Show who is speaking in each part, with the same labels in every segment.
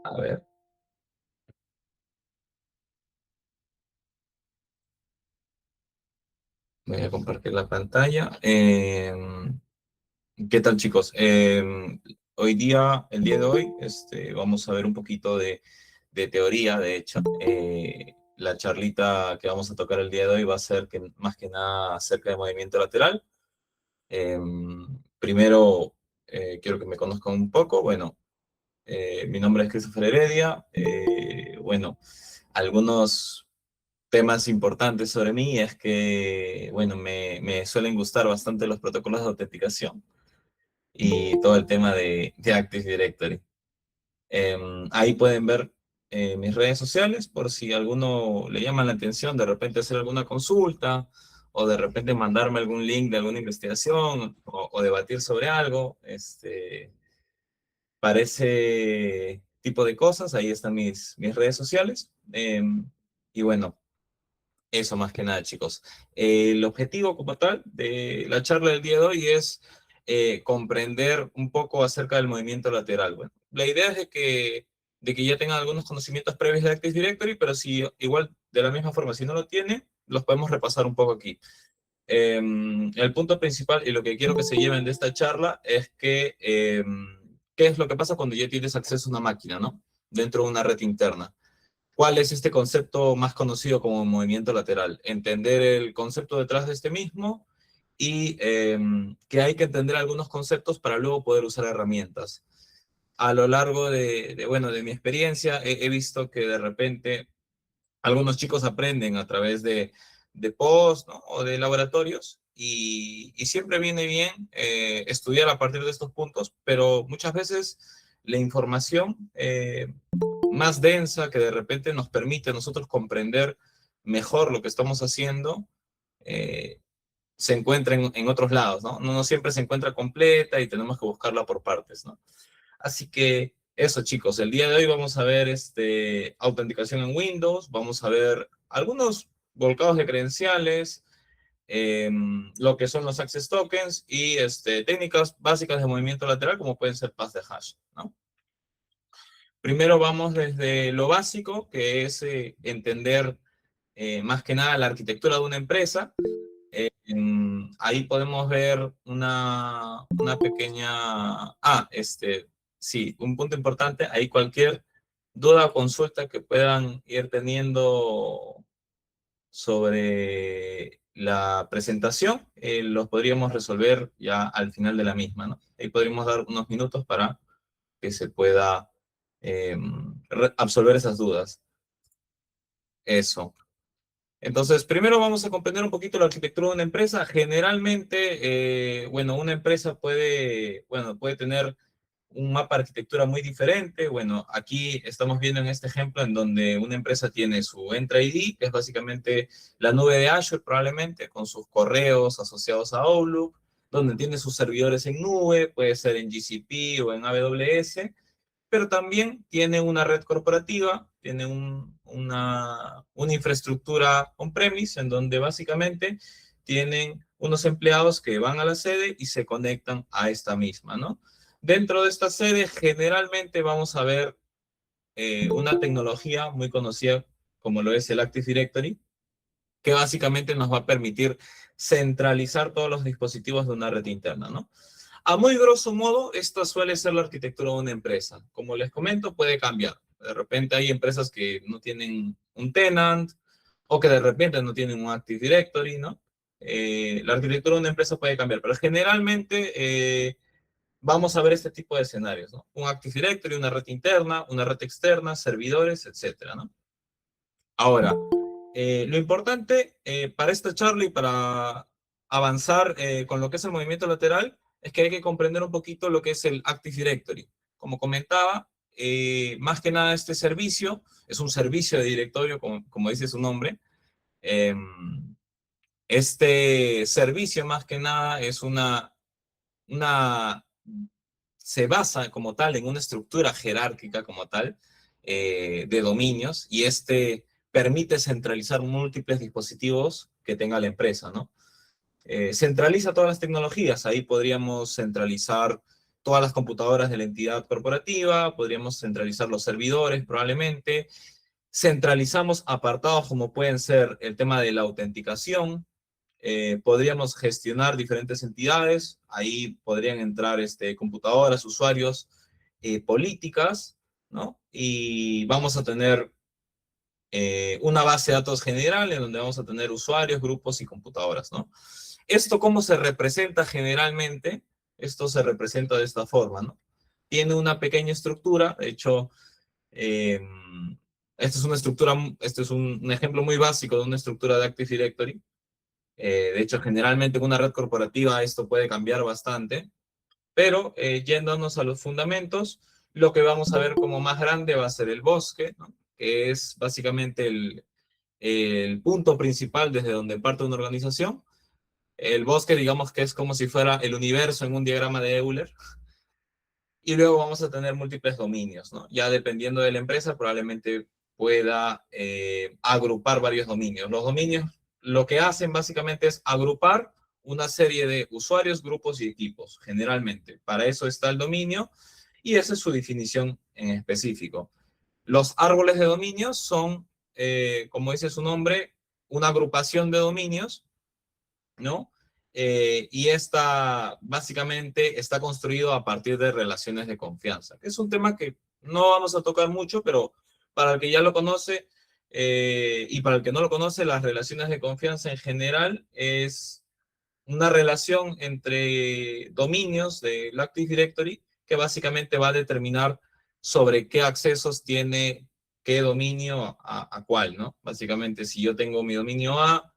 Speaker 1: A ver, voy a compartir la pantalla. ¿Qué tal, chicos? El día de hoy, vamos a ver un poquito de teoría, de hecho. La charlita que vamos a tocar el día de hoy va a ser más que nada acerca de movimiento lateral. Primero, quiero que me conozcan un poco. Bueno, mi nombre es Christopher Heredia. Bueno, algunos temas importantes sobre mí es que, bueno, me suelen gustar bastante los protocolos de autenticación y todo el tema de Active Directory. Ahí pueden ver mis redes sociales por si a alguno le llama la atención de repente hacer alguna consulta o de repente mandarme algún link de alguna investigación o debatir sobre algo. Para ese tipo de cosas, ahí están mis redes sociales. Y bueno, eso más que nada, chicos. El objetivo como tal de la charla del día de hoy es comprender un poco acerca del movimiento lateral. Bueno, la idea es de que ya tengan algunos conocimientos previos de Active Directory, pero si igual de la misma forma, si no lo tienen, los podemos repasar un poco aquí. El punto principal y lo que quiero que se lleven de esta charla es que, ¿qué es lo que pasa cuando ya tienes acceso a una máquina, ¿no? Dentro de una red interna. ¿Cuál es este concepto más conocido como movimiento lateral? Entender el concepto detrás de este mismo y que hay que entender algunos conceptos para luego poder usar herramientas. A lo largo bueno, de mi experiencia, he visto que de repente algunos chicos aprenden a través de posts, ¿no? O de laboratorios y siempre viene bien estudiar a partir de estos puntos, pero muchas veces la información más densa que de repente nos permite a nosotros comprender mejor lo que estamos haciendo, eh, se encuentra en otros lados, ¿no? No siempre se encuentra completa y tenemos que buscarla por partes, ¿no? Así que eso, chicos, el día de hoy vamos a ver autenticación en Windows, vamos a ver algunos volcados de credenciales, lo que son los access tokens y técnicas básicas de movimiento lateral como pueden ser pass de hash, ¿no? Primero vamos desde lo básico, que es entender más que nada la arquitectura de una empresa. Ahí podemos ver una pequeña... sí, un punto importante, ahí cualquier duda o consulta que puedan ir teniendo sobre la presentación, los podríamos resolver ya al final de la misma, ¿no? Ahí podríamos dar unos minutos para que se pueda eh, absolver esas dudas. Eso. Entonces, primero vamos a comprender un poquito la arquitectura de una empresa. Generalmente, bueno, una empresa puede tener un mapa de arquitectura muy diferente. Bueno, aquí estamos viendo en este ejemplo en donde una empresa tiene su Entra ID, que es básicamente la nube de Azure probablemente, con sus correos asociados a Outlook, donde tiene sus servidores en nube, puede ser en GCP o en AWS, pero también tiene una red corporativa, tiene una infraestructura on-premise en donde básicamente tienen unos empleados que van a la sede y se conectan a esta misma, ¿no? Dentro de esta sede generalmente vamos a ver una tecnología muy conocida como lo es el Active Directory, que básicamente nos va a permitir centralizar todos los dispositivos de una red interna, ¿no? A muy grosso modo, esta suele ser la arquitectura de una empresa. Como les comento, puede cambiar. De repente hay empresas que no tienen un tenant o que de repente no tienen un Active Directory, ¿no? La arquitectura de una empresa puede cambiar, pero generalmente vamos a ver este tipo de escenarios, ¿no? Un Active Directory, una red interna, una red externa, servidores, etcétera, ¿no? Ahora, lo importante para esta charla y para avanzar con lo que es el movimiento lateral es que hay que comprender un poquito lo que es el Active Directory. Como comentaba, más que nada este servicio es un servicio de directorio, como dice su nombre. Eh, este servicio más que nada es una se basa como tal en una estructura jerárquica como tal de dominios y permite centralizar múltiples dispositivos que tenga la empresa, ¿no? Centraliza todas las tecnologías, ahí podríamos centralizar todas las computadoras de la entidad corporativa, podríamos centralizar los servidores probablemente, centralizamos apartados como pueden ser el tema de la autenticación, podríamos gestionar diferentes entidades, ahí podrían entrar computadoras, usuarios, políticas, ¿no? Y vamos a tener una base de datos general en donde vamos a tener usuarios, grupos y computadoras, ¿no? ¿Esto cómo se representa generalmente? Esto se representa de esta forma, ¿no? Tiene una pequeña estructura, de hecho, eh, esta es una estructura, este es un ejemplo muy básico de una estructura de Active Directory. De hecho, generalmente en una red corporativa esto puede cambiar bastante, pero yéndonos a los fundamentos, lo que vamos a ver como más grande va a ser el bosque, ¿no? Que es básicamente el punto principal desde donde parte una organización. El bosque, digamos que es como si fuera el universo en un diagrama de Euler. Y luego vamos a tener múltiples dominios, ¿no? Ya dependiendo de la empresa, probablemente pueda agrupar varios dominios. Los dominios lo que hacen básicamente es agrupar una serie de usuarios, grupos y equipos, generalmente. Para eso está el dominio y esa es su definición en específico. Los árboles de dominios son, como dice su nombre, una agrupación de dominios, ¿no? Y esta básicamente está construido a partir de relaciones de confianza. Es un tema que no vamos a tocar mucho, pero para el que ya lo conoce y para el que no lo conoce, las relaciones de confianza en general es una relación entre dominios del Active Directory que básicamente va a determinar sobre qué accesos tiene qué dominio a cuál, ¿no? Básicamente, si yo tengo mi dominio A,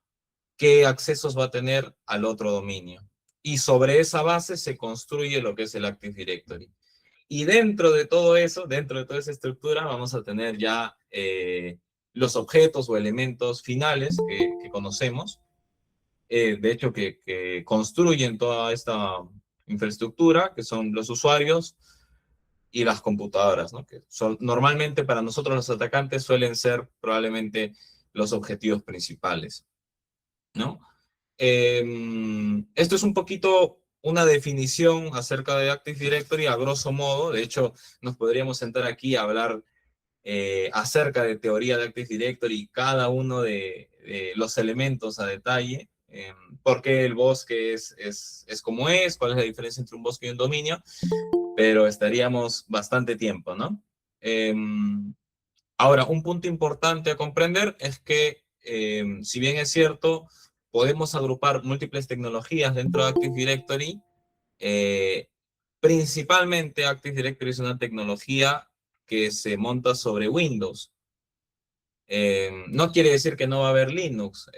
Speaker 1: qué accesos va a tener al otro dominio. Y sobre esa base se construye lo que es el Active Directory. Y dentro de todo eso, dentro de toda esa estructura, vamos a tener ya los objetos o elementos finales que conocemos, de hecho, que construyen toda esta infraestructura, que son los usuarios y las computadoras, ¿no? Que son, normalmente para nosotros los atacantes suelen ser probablemente los objetivos principales, ¿no? Esto es un poquito una definición acerca de Active Directory a grosso modo. De hecho, nos podríamos sentar aquí a hablar acerca de teoría de Active Directory y cada uno de los elementos a detalle. Por qué el bosque es como es, cuál es la diferencia entre un bosque y un dominio, pero estaríamos bastante tiempo, ¿no? Ahora, un punto importante a comprender es que, si bien es cierto, podemos agrupar múltiples tecnologías dentro de Active Directory, eh, principalmente Active Directory es una tecnología que se monta sobre Windows. No quiere decir que no va a haber Linux.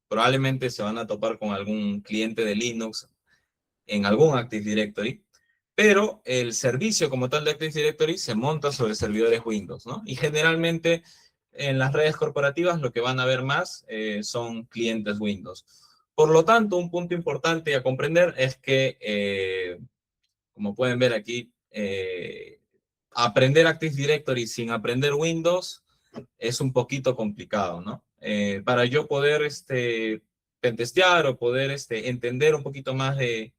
Speaker 1: Probablemente se van a topar con algún cliente de Linux en algún Active Directory, pero el servicio como tal de Active Directory se monta sobre servidores Windows, ¿no? Y generalmente en las redes corporativas lo que van a ver más son clientes Windows. Por lo tanto, un punto importante a comprender es que, como pueden ver aquí, aprender Active Directory sin aprender Windows es un poquito complicado, ¿no? Para yo poder pentestear o poder entender un poquito más de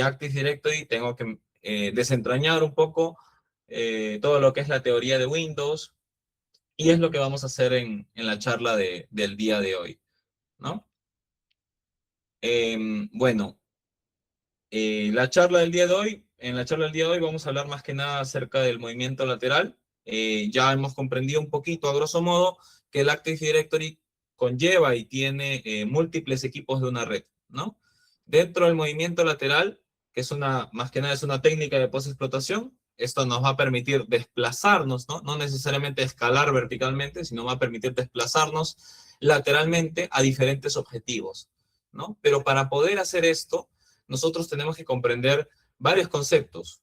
Speaker 1: Active Directory, tengo que desentrañar un poco todo lo que es la teoría de Windows y es lo que vamos a hacer en la charla del día de hoy, ¿no? Bueno, la charla del día de hoy, en la charla del día de hoy vamos a hablar más que nada acerca del movimiento lateral. Ya hemos comprendido un poquito, a grosso modo, que el Active Directory conlleva y tiene múltiples equipos de una red, ¿no? Dentro del movimiento lateral, que es más que nada es una técnica de post-explotación, esto nos va a permitir desplazarnos, ¿no? No necesariamente escalar verticalmente, sino va a permitir desplazarnos lateralmente a diferentes objetivos, ¿no? Pero para poder hacer esto, nosotros tenemos que comprender varios conceptos.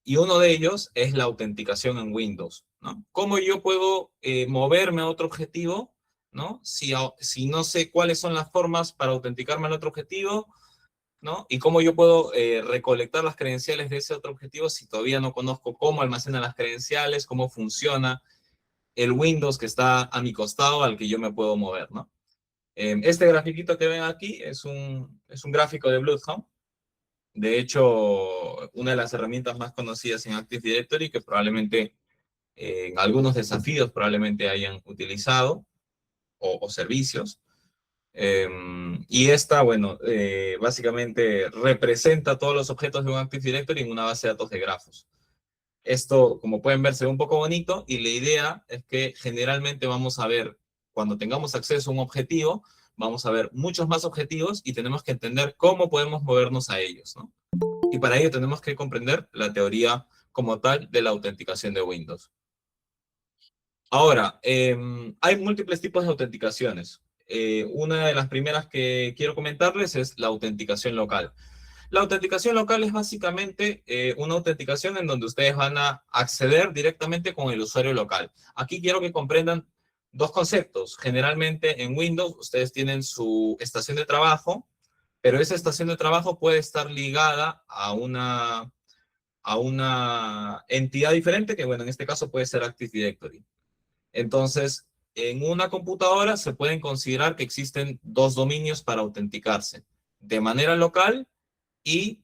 Speaker 1: Y uno de ellos es la autenticación en Windows, ¿no? ¿Cómo yo puedo moverme a otro objetivo, ¿no? Si no sé cuáles son las formas para autenticarme al otro objetivo, ¿no? Y cómo yo puedo recolectar las credenciales de ese otro objetivo si todavía no conozco cómo almacena las credenciales, cómo funciona el Windows que está a mi costado al que yo me puedo mover, ¿no? Este grafiquito que ven aquí es un gráfico de Bloodhound. De hecho, una de las herramientas más conocidas en Active Directory, que probablemente en algunos desafíos probablemente hayan utilizado, o servicios. Y esta, bueno, básicamente representa todos los objetos de un Active Directory en una base de datos de grafos. Esto, como pueden ver, se ve un poco bonito y la idea es que generalmente vamos a ver, cuando tengamos acceso a un objetivo, vamos a ver muchos más objetivos y tenemos que entender cómo podemos movernos a ellos, ¿no? Y para ello tenemos que comprender la teoría como tal de la autenticación de Windows. Ahora, hay múltiples tipos de autenticaciones. Una de las primeras que quiero comentarles es la autenticación local. La autenticación local es básicamente una autenticación en donde ustedes van a acceder directamente con el usuario local. Aquí quiero que comprendan dos conceptos. Generalmente en Windows ustedes tienen su estación de trabajo, pero esa estación de trabajo puede estar ligada a una entidad diferente, que bueno, en este caso puede ser Active Directory. Entonces, en una computadora se pueden considerar que existen dos dominios para autenticarse, de manera local y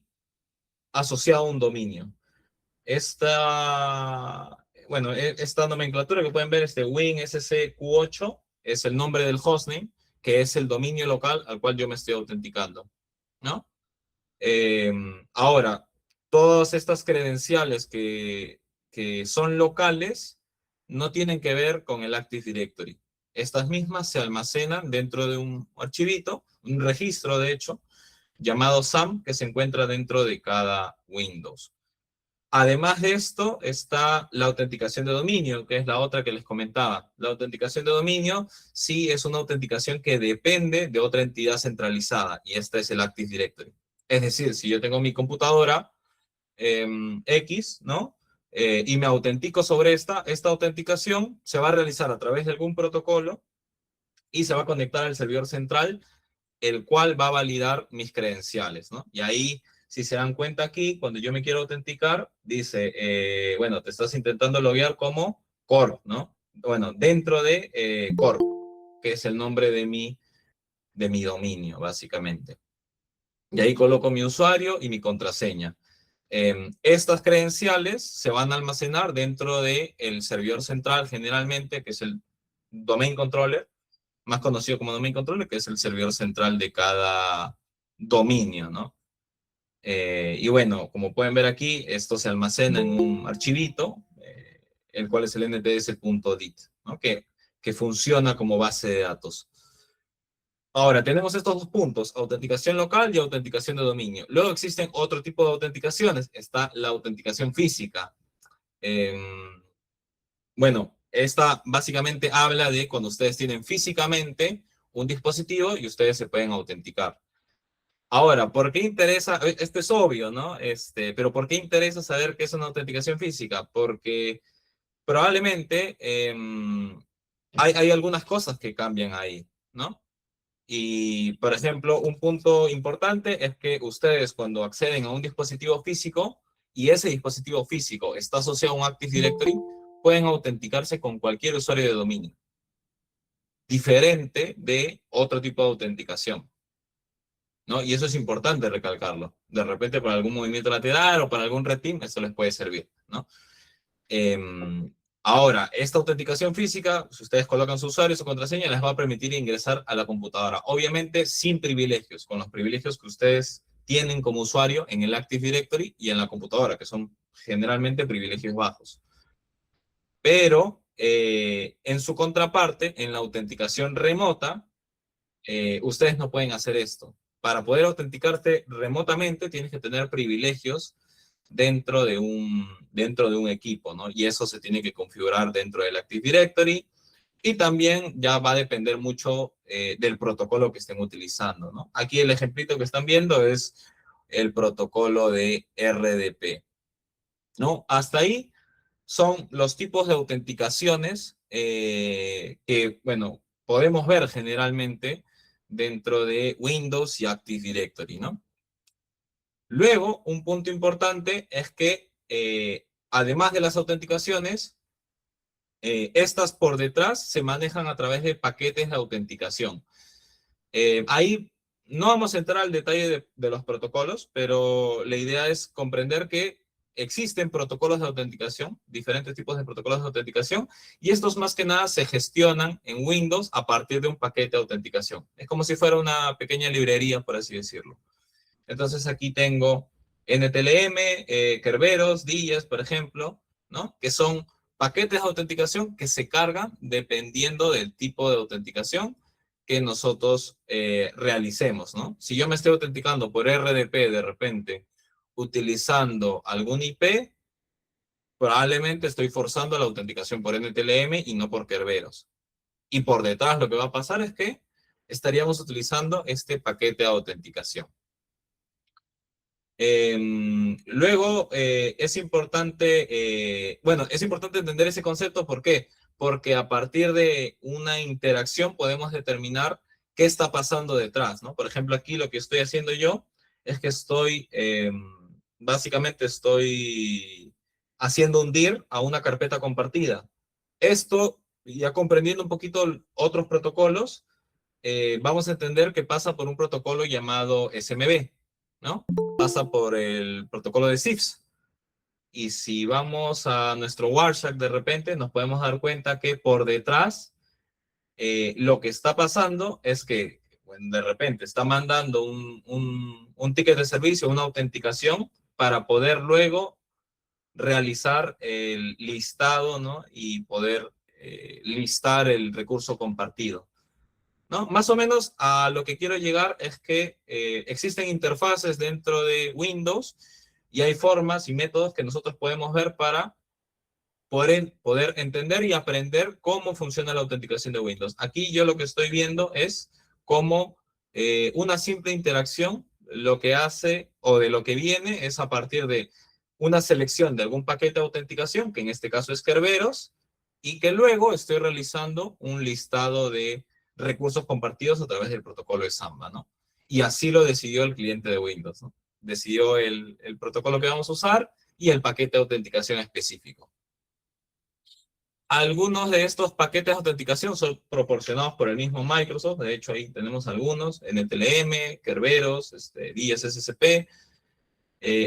Speaker 1: asociado a un dominio. Esta nomenclatura que pueden ver, este WinSCQ8, es el nombre del hostname, que es el dominio local al cual yo me estoy autenticando, ¿no? Ahora, todas estas credenciales que son locales no tienen que ver con el Active Directory. Estas mismas se almacenan dentro de un archivito, un registro de hecho, llamado SAM, que se encuentra dentro de cada Windows. Además de esto, está la autenticación de dominio, que es la otra que les comentaba. La autenticación de dominio sí es una autenticación que depende de otra entidad centralizada, y esta es el Active Directory. Es decir, si yo tengo mi computadora X, ¿no? Y me autentico sobre esta autenticación se va a realizar a través de algún protocolo y se va a conectar al servidor central, el cual va a validar mis credenciales, ¿no? Y ahí, si se dan cuenta aquí, cuando yo me quiero autenticar, dice, bueno, te estás intentando loguear como Core, ¿no? Bueno, dentro de Core, que es el nombre de mi dominio, básicamente. Y ahí coloco mi usuario y mi contraseña. Estas credenciales se van a almacenar dentro del servidor central generalmente, que es el Domain Controller, más conocido como Domain Controller, que es el servidor central de cada dominio, ¿no? Y bueno, como pueden ver aquí, esto se almacena en un archivito, el cual es el nts.dit, ¿no? Que funciona como base de datos. Ahora, tenemos estos dos puntos, autenticación local y autenticación de dominio. Luego existen otro tipo de autenticaciones. Está la autenticación física. Bueno, esta básicamente habla de cuando ustedes tienen físicamente un dispositivo y ustedes se pueden autenticar. Ahora, ¿por qué interesa? Esto es obvio, ¿no? Pero ¿por qué interesa saber qué es una autenticación física? Porque probablemente hay algunas cosas que cambian ahí, ¿no? Y, por ejemplo, un punto importante es que ustedes cuando acceden a un dispositivo físico y ese dispositivo físico está asociado a un Active Directory, pueden autenticarse con cualquier usuario de dominio, diferente de otro tipo de autenticación, ¿no? Y eso es importante recalcarlo. De repente, para algún movimiento lateral o para algún red team, eso les puede servir, ¿no? Ahora, esta autenticación física, si ustedes colocan su usuario y su contraseña, les va a permitir ingresar a la computadora. Obviamente, sin privilegios, con los privilegios que ustedes tienen como usuario en el Active Directory y en la computadora, que son generalmente privilegios bajos. Pero, en su contraparte, en la autenticación remota, ustedes no pueden hacer esto. Para poder autenticarte remotamente, tienes que tener privilegios dentro de un equipo, ¿no? Y eso se tiene que configurar dentro del Active Directory y también ya va a depender mucho del protocolo que estén utilizando, ¿no? Aquí el ejemplito que están viendo es el protocolo de RDP, ¿no? Hasta ahí son los tipos de autenticaciones que, bueno, podemos ver generalmente dentro de Windows y Active Directory, ¿no? Luego, un punto importante es que, además de las autenticaciones, estas por detrás se manejan a través de paquetes de autenticación. Ahí no vamos a entrar al detalle de los protocolos, pero la idea es comprender que existen protocolos de autenticación, diferentes tipos de protocolos de autenticación, y estos más que nada se gestionan en Windows a partir de un paquete de autenticación. Es como si fuera una pequeña librería, por así decirlo. Entonces aquí tengo NTLM, Kerberos, Díaz, por ejemplo, ¿no? Que son paquetes de autenticación que se cargan dependiendo del tipo de autenticación que nosotros realicemos, ¿no? Si yo me estoy autenticando por RDP de repente utilizando algún IP, probablemente estoy forzando la autenticación por NTLM y no por Kerberos. Y por detrás lo que va a pasar es que estaríamos utilizando este paquete de autenticación. Luego, es importante, bueno, es importante entender ese concepto. ¿Por qué? Porque a partir de una interacción podemos determinar qué está pasando detrás, ¿no? Por ejemplo, aquí lo que estoy haciendo yo es que básicamente estoy haciendo un dir a una carpeta compartida. Esto, ya comprendiendo un poquito otros protocolos, vamos a entender que pasa por un protocolo llamado SMB, ¿no? Pasa por el protocolo de CIFS. Y si vamos a nuestro Warshak de repente, nos podemos dar cuenta que por detrás lo que está pasando es que bueno, de repente está mandando un ticket de servicio, una autenticación, para poder luego realizar el listado, ¿no? Y poder listar el recurso compartido, ¿no? Más o menos a lo que quiero llegar es que existen interfaces dentro de Windows y hay formas y métodos que nosotros podemos ver para poder entender y aprender cómo funciona la autenticación de Windows. Aquí yo lo que estoy viendo es cómo una simple interacción lo que hace o de lo que viene es a partir de una selección de algún paquete de autenticación, que en este caso es Kerberos, y que luego estoy realizando un listado de recursos compartidos a través del protocolo de Samba, ¿no? Y así lo decidió el cliente de Windows, ¿no? Decidió el protocolo que vamos a usar y el paquete de autenticación específico. Algunos de estos paquetes de autenticación son proporcionados por el mismo Microsoft. De hecho, ahí tenemos algunos, NTLM, Kerberos, DSSCP,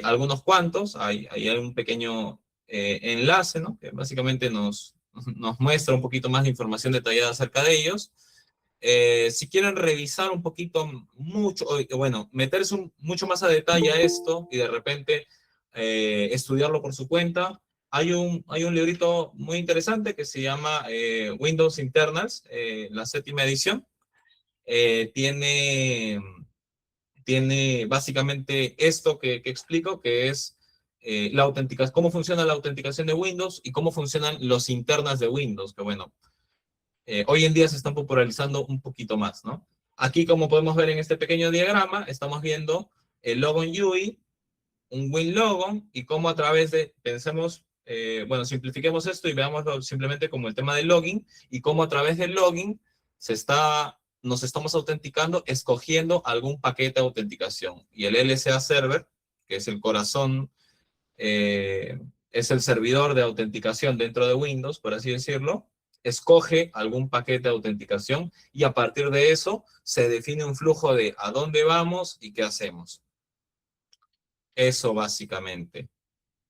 Speaker 1: algunos cuantos. Hay un pequeño enlace, ¿no? Que básicamente nos muestra un poquito más de información detallada acerca de ellos. Si quieren revisar un poquito mucho, bueno, meterse mucho más a detalle a esto y de repente estudiarlo por su cuenta, hay un librito muy interesante que se llama Windows Internals, la 7ª edición. Tiene básicamente esto que explico, que es la autenticación, cómo funciona la autenticación de Windows y cómo funcionan los internas de Windows, que bueno, hoy en día se están popularizando un poquito más, ¿no? Aquí, como podemos ver en este pequeño diagrama, estamos viendo el logon UI, un WinLogon, y cómo a través de, pensemos, bueno, simplifiquemos esto y veámoslo simplemente como el tema del login, y cómo a través del login nos estamos autenticando escogiendo algún paquete de autenticación. Y el LSA Server, que es el corazón, es el servidor de autenticación dentro de Windows, por así decirlo, escoge algún paquete de autenticación y a partir de eso se define un flujo de a dónde vamos y qué hacemos. Eso básicamente.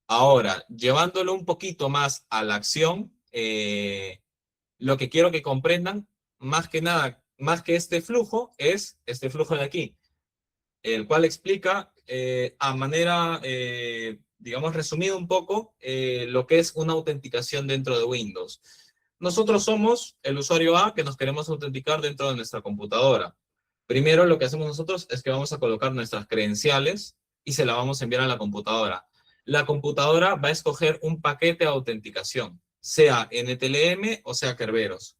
Speaker 1: Ahora, llevándolo un poquito más a la acción, lo que quiero que comprendan, más que nada, más que este flujo, es este flujo de aquí, el cual explica a manera, digamos, resumida un poco, lo que es una autenticación dentro de Windows. Nosotros somos el usuario A que nos queremos autenticar dentro de nuestra computadora. Primero lo que hacemos nosotros es que vamos a colocar nuestras credenciales y se la vamos a enviar a la computadora. La computadora va a escoger un paquete de autenticación, sea NTLM o sea Kerberos.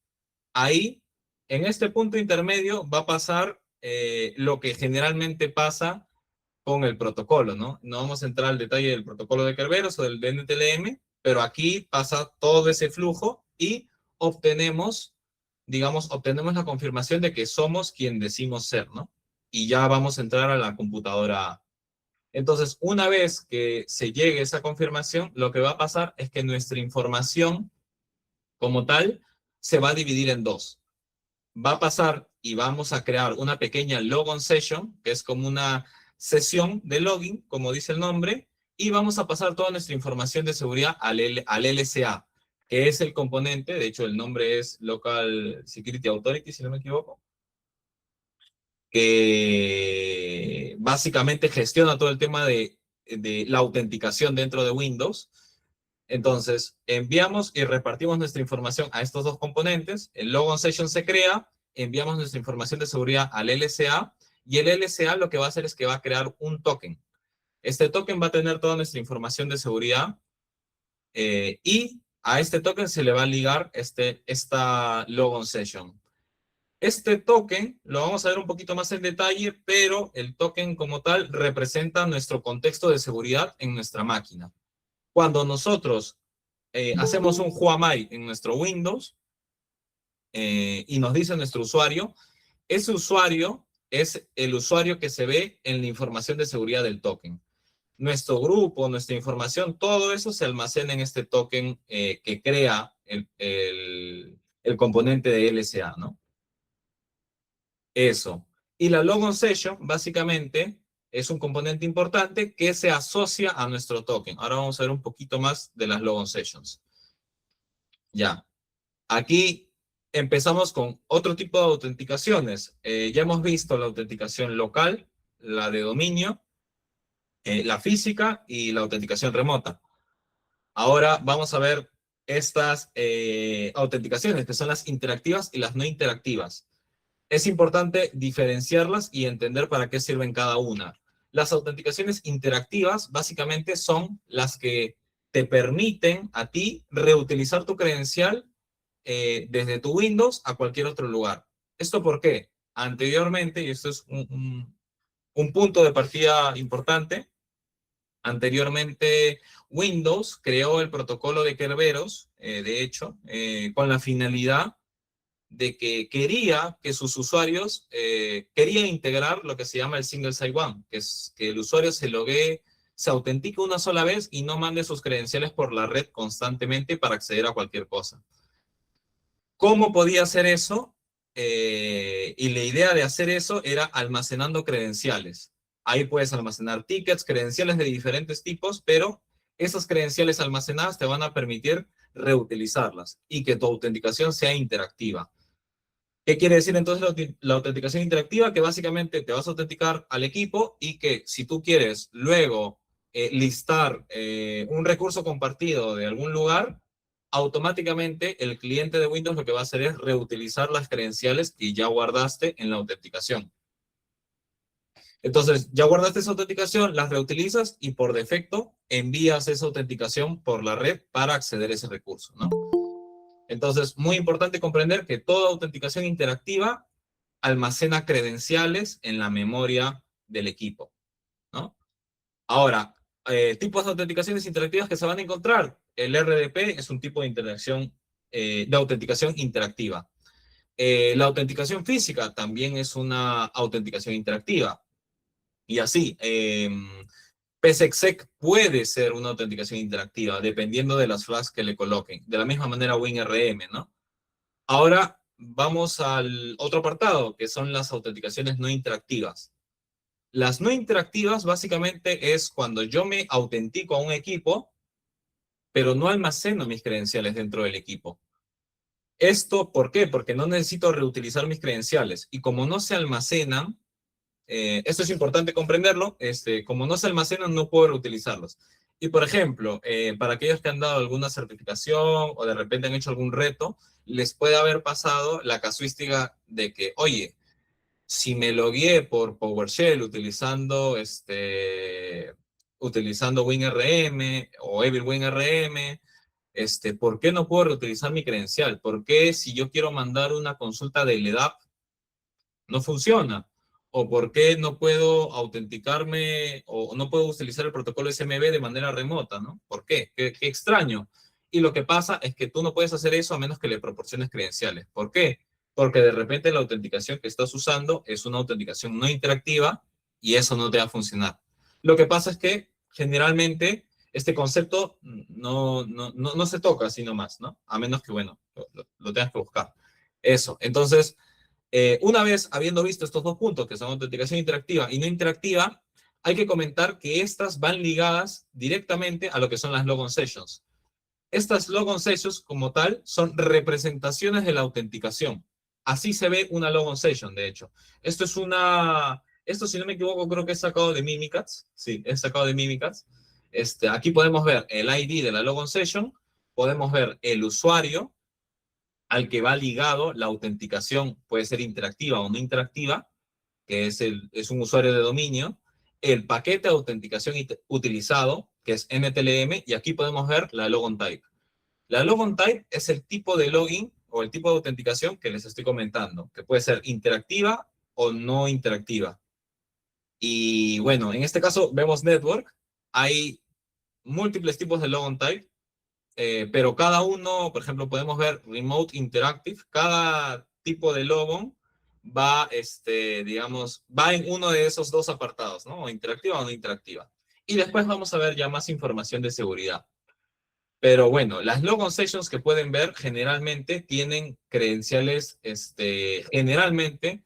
Speaker 1: Ahí, en este punto intermedio, va a pasar lo que generalmente pasa con el protocolo, ¿no? No vamos a entrar al detalle del protocolo de Kerberos o del NTLM, pero aquí pasa todo ese flujo y obtenemos, digamos, obtenemos la confirmación de que somos quien decimos ser, ¿no? Y ya vamos a entrar a la computadora A. Entonces, una vez que se llegue esa confirmación, lo que va a pasar es que nuestra información como tal se va a dividir en dos. Va a pasar y vamos a crear una pequeña logon session, que es como una sesión de login, como dice el nombre, y vamos a pasar toda nuestra información de seguridad al LSA, que es el componente, de hecho el nombre es Local Security Authority, si no me equivoco, que básicamente gestiona todo el tema de la autenticación dentro de Windows. Entonces, enviamos y repartimos nuestra información a estos dos componentes. El logon session se crea, enviamos nuestra información de seguridad al LSA, y el LSA lo que va a hacer es que va a crear un token. Este token va a tener toda nuestra información de seguridad y a este token se le va a ligar esta logon session. Este token lo vamos a ver un poquito más en detalle, pero el token como tal representa nuestro contexto de seguridad en nuestra máquina. Cuando nosotros hacemos un WhoamI en nuestro Windows y nos dice nuestro usuario, ese usuario es el usuario que se ve en la información de seguridad del token. Nuestro grupo, nuestra información, todo eso se almacena en este token que crea el componente de LSA, ¿no? Eso. Y la logon session, básicamente, es un componente importante que se asocia a nuestro token. Ahora vamos a ver un poquito más de las logon sessions. Ya. Aquí empezamos con otro tipo de autenticaciones. Ya hemos visto la autenticación local, la de dominio, la física y la autenticación remota. Ahora vamos a ver estas autenticaciones, que son las interactivas y las no interactivas. Es importante diferenciarlas y entender para qué sirven cada una. Las autenticaciones interactivas básicamente son las que te permiten a ti reutilizar tu credencial desde tu Windows a cualquier otro lugar. ¿Esto por qué? Anteriormente, y esto es un punto de partida importante, anteriormente Windows creó el protocolo de Kerberos, de hecho, con la finalidad de que quería que sus usuarios, quería integrar lo que se llama el Single Sign-On, que es que el usuario se loguee, se autentique una sola vez y no mande sus credenciales por la red constantemente para acceder a cualquier cosa. ¿Cómo podía hacer eso? Y la idea de hacer eso era almacenando credenciales. Ahí puedes almacenar tickets, credenciales de diferentes tipos, pero esas credenciales almacenadas te van a permitir reutilizarlas y que tu autenticación sea interactiva. ¿Qué quiere decir entonces la autenticación interactiva? Que básicamente te vas a autenticar al equipo y que si tú quieres luego listar un recurso compartido de algún lugar, automáticamente el cliente de Windows lo que va a hacer es reutilizar las credenciales que ya guardaste en la autenticación. Entonces, ya guardaste esa autenticación, las reutilizas y por defecto envías esa autenticación por la red para acceder a ese recurso, ¿no? Entonces, muy importante comprender que toda autenticación interactiva almacena credenciales en la memoria del equipo, ¿no? Ahora, tipos de autenticaciones interactivas que se van a encontrar. El RDP es un tipo de de autenticación interactiva. La autenticación física también es una autenticación interactiva. Y así, PSECsec puede ser una autenticación interactiva, dependiendo de las flags que le coloquen. De la misma manera WinRM, ¿no? Ahora vamos al otro apartado, que son las autenticaciones no interactivas. Las no interactivas básicamente es cuando yo me autentico a un equipo, pero no almaceno mis credenciales dentro del equipo. ¿Esto por qué? Porque no necesito reutilizar mis credenciales. Y como no se almacenan, esto es importante comprenderlo, como no se almacenan, no puedo reutilizarlos. Y por ejemplo, para aquellos que han dado alguna certificación o de repente han hecho algún reto, les puede haber pasado la casuística de que, oye, si me logueé por PowerShell utilizando WinRM o Evil WinRM, ¿por qué no puedo reutilizar mi credencial? ¿Por qué si yo quiero mandar una consulta de LDAP no funciona? ¿O por qué no puedo autenticarme o no puedo utilizar el protocolo SMB de manera remota, ¿no? ¿Por qué? Qué extraño. Y lo que pasa es que tú no puedes hacer eso a menos que le proporciones credenciales. ¿Por qué? Porque de repente la autenticación que estás usando es una autenticación no interactiva y eso no te va a funcionar. Lo que pasa es que generalmente este concepto no se toca así nomás, ¿no? A menos que, bueno, lo tengas que buscar. Eso. Entonces, Una vez habiendo visto estos dos puntos, que son autenticación interactiva y no interactiva, hay que comentar que estas van ligadas directamente a lo que son las logon sessions. Estas logon sessions, como tal, son representaciones de la autenticación. Así se ve una logon session, de hecho. Esto, si no me equivoco, creo que es sacado de Mimikatz. Sí, es sacado de Mimikatz. Aquí podemos ver el ID de la logon session, podemos ver el usuario al que va ligado la autenticación, puede ser interactiva o no interactiva, que es un usuario de dominio, el paquete de autenticación utilizado, que es MTLM, y aquí podemos ver la logon type. La logon type es el tipo de login o el tipo de autenticación que les estoy comentando, que puede ser interactiva o no interactiva. Y bueno, en este caso vemos network, hay múltiples tipos de logon type, pero cada uno, por ejemplo, podemos ver Remote Interactive, cada tipo de logon va, digamos, va en uno de esos dos apartados, ¿no? O interactiva o no interactiva. Y después vamos a ver ya más información de seguridad. Pero bueno, las logon sessions que pueden ver generalmente tienen credenciales, generalmente,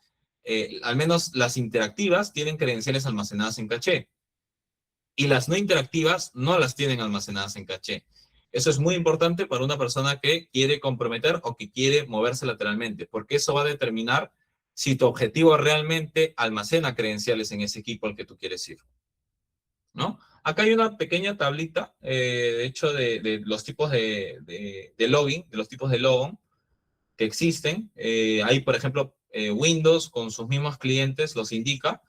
Speaker 1: al menos las interactivas, tienen credenciales almacenadas en caché. Y las no interactivas no las tienen almacenadas en caché. Eso es muy importante para una persona que quiere comprometer o que quiere moverse lateralmente, porque eso va a determinar si tu objetivo realmente almacena credenciales en ese equipo al que tú quieres ir, ¿no? Acá hay una pequeña tablita, de hecho, de los tipos de login, de los tipos de logon que existen. Hay, por ejemplo, Windows con sus mismos clientes los indica.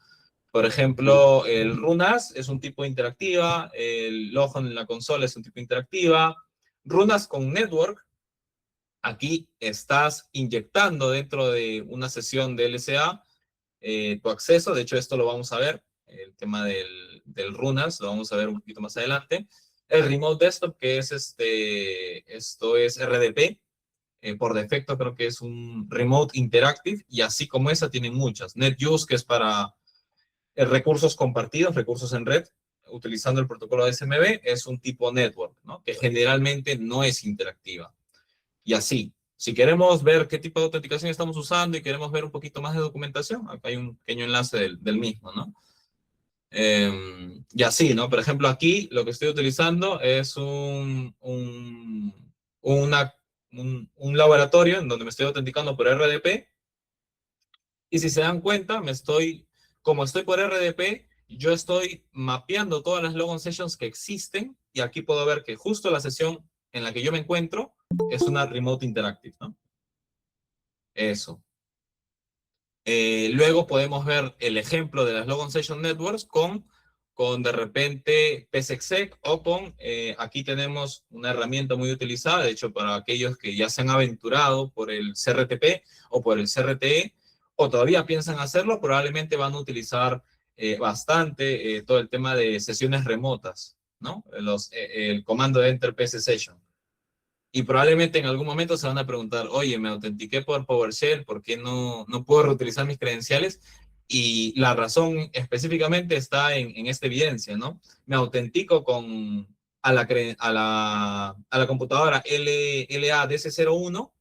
Speaker 1: Por ejemplo, el Runas es un tipo interactiva, el Logon en la consola es un tipo interactiva. Runas con Network, aquí estás inyectando dentro de una sesión de LSA tu acceso. De hecho, esto lo vamos a ver, el tema del Runas, lo vamos a ver un poquito más adelante. El Remote Desktop, que es esto es RDP, por defecto creo que es un Remote Interactive, y así como esa tienen muchas. NetUse, que es para recursos compartidos, recursos en red, utilizando el protocolo de SMB, es un tipo network, ¿no? Que generalmente no es interactiva. Y así, si queremos ver qué tipo de autenticación estamos usando y queremos ver un poquito más de documentación, acá hay un pequeño enlace del mismo, ¿no? Y así, ¿no? Por ejemplo, aquí lo que estoy utilizando es un laboratorio en donde me estoy autenticando por RDP. Y si se dan cuenta, como estoy por RDP, yo estoy mapeando todas las logon sessions que existen, y aquí puedo ver que justo la sesión en la que yo me encuentro es una Remote Interactive, ¿no? Eso. Luego podemos ver el ejemplo de las Logon Session Networks con de repente PSExec o con, aquí tenemos una herramienta muy utilizada, de hecho, para aquellos que ya se han aventurado por el CRTP o por el CRTE, o todavía piensan hacerlo, probablemente van a utilizar bastante todo el tema de sesiones remotas, ¿no? El comando de Enter PS Session. Y probablemente en algún momento se van a preguntar, oye, me autentiqué por PowerShell, ¿por qué no puedo reutilizar mis credenciales? Y la razón específicamente está en esta evidencia, ¿no? Me autentico a la computadora LADC01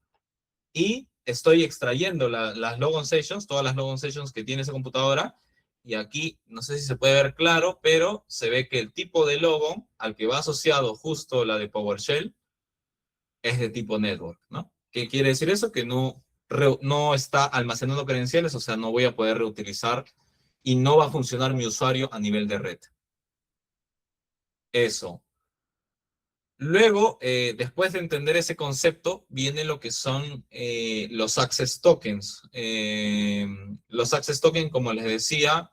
Speaker 1: y estoy extrayendo las logon sessions, todas las logon sessions que tiene esa computadora. Y aquí, no sé si se puede ver claro, pero se ve que el tipo de logon al que va asociado justo la de PowerShell es de tipo network, ¿no? ¿Qué quiere decir eso? Que no está almacenando credenciales, o sea, no voy a poder reutilizar y no va a funcionar mi usuario a nivel de red. Eso. Luego, después de entender ese concepto, viene lo que son los access tokens. Los access tokens, como les decía,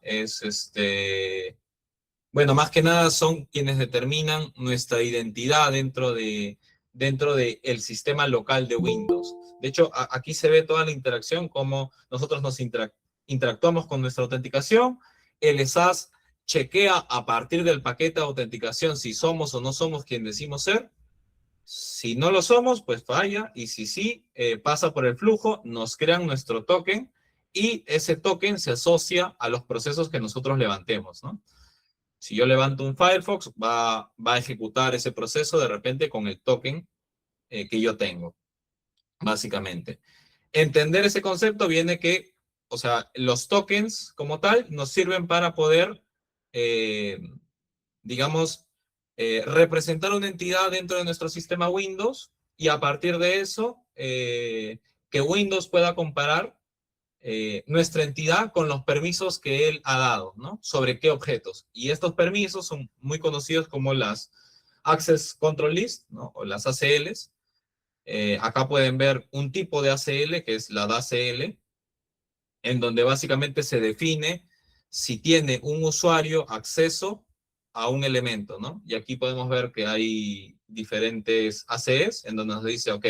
Speaker 1: bueno, más que nada son quienes determinan nuestra identidad dentro de el sistema local de Windows. De hecho, aquí se ve toda la interacción, cómo nosotros nos interactuamos con nuestra autenticación. El SAS chequea a partir del paquete de autenticación si somos o no somos quien decimos ser. Si no lo somos, pues falla. Y si sí, pasa por el flujo, nos crean nuestro token y ese token se asocia a los procesos que nosotros levantemos, ¿no? Si yo levanto un Firefox, va a ejecutar ese proceso de repente con el token que yo tengo, básicamente. entender ese concepto viene que, o sea, los tokens como tal nos sirven para poder, digamos, representar una entidad dentro de nuestro sistema Windows y a partir de eso, que Windows pueda comparar nuestra entidad con los permisos que él ha dado, ¿no? Sobre qué objetos. Y estos permisos son muy conocidos como las Access Control List, ¿no? O las ACLs. Acá pueden ver un tipo de ACL, que es la DACL, en donde básicamente se define si tiene un usuario acceso a un elemento, ¿no? Y aquí podemos ver que hay diferentes ACs, en donde nos dice, ok,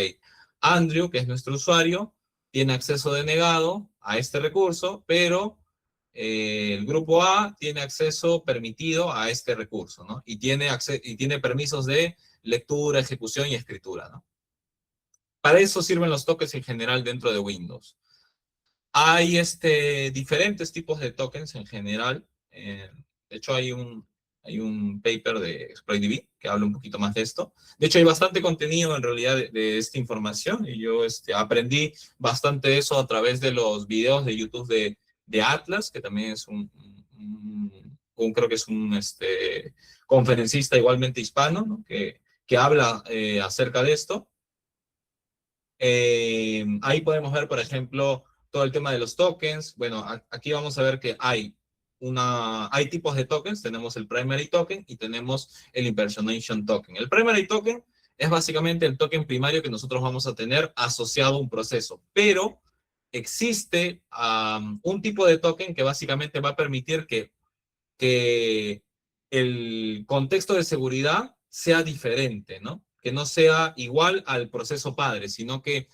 Speaker 1: Andrew, que es nuestro usuario, tiene acceso denegado a este recurso, pero el grupo A tiene acceso permitido a este recurso, ¿no? Y tiene permisos de lectura, ejecución y escritura, ¿no? Para eso sirven los tokens en general dentro de Windows. Hay diferentes tipos de tokens en general. De hecho, hay un paper de ExploitDB que habla un poquito más de esto. De hecho, hay bastante contenido en realidad de esta información y yo aprendí bastante de eso a través de los videos de YouTube de Atlas, que también es creo que es un conferencista igualmente hispano, ¿no? que habla acerca de esto. Ahí podemos ver, por ejemplo, todo el tema de los tokens. Bueno, aquí vamos a ver que hay tipos de tokens. Tenemos el primary token y tenemos el impersonation token. El primary token es básicamente el token primario que nosotros vamos a tener asociado a un proceso, pero existe un tipo de token que básicamente va a permitir que el contexto de seguridad sea diferente, ¿no? Que no sea igual al proceso padre, sino que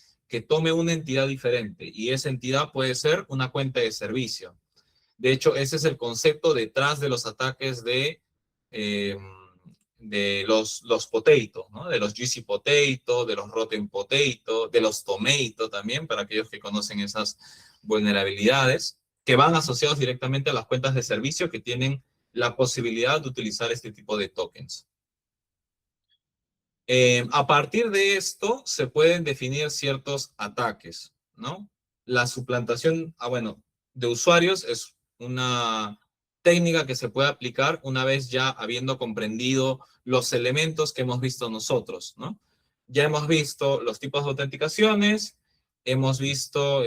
Speaker 1: tome una entidad diferente. Y esa entidad puede ser una cuenta de servicio. De hecho, ese es el concepto detrás de los ataques eh, de los potato, ¿no? De los juicy potato, de los rotten potato, de los tomato también, para aquellos que conocen esas vulnerabilidades, que van asociados directamente a las cuentas de servicio que tienen la posibilidad de utilizar este tipo de tokens. A partir de esto se pueden definir ciertos ataques, ¿no? La suplantación, bueno, de usuarios es una técnica que se puede aplicar una vez ya habiendo comprendido los elementos que hemos visto nosotros, ¿no? Ya hemos visto los tipos de autenticaciones, hemos visto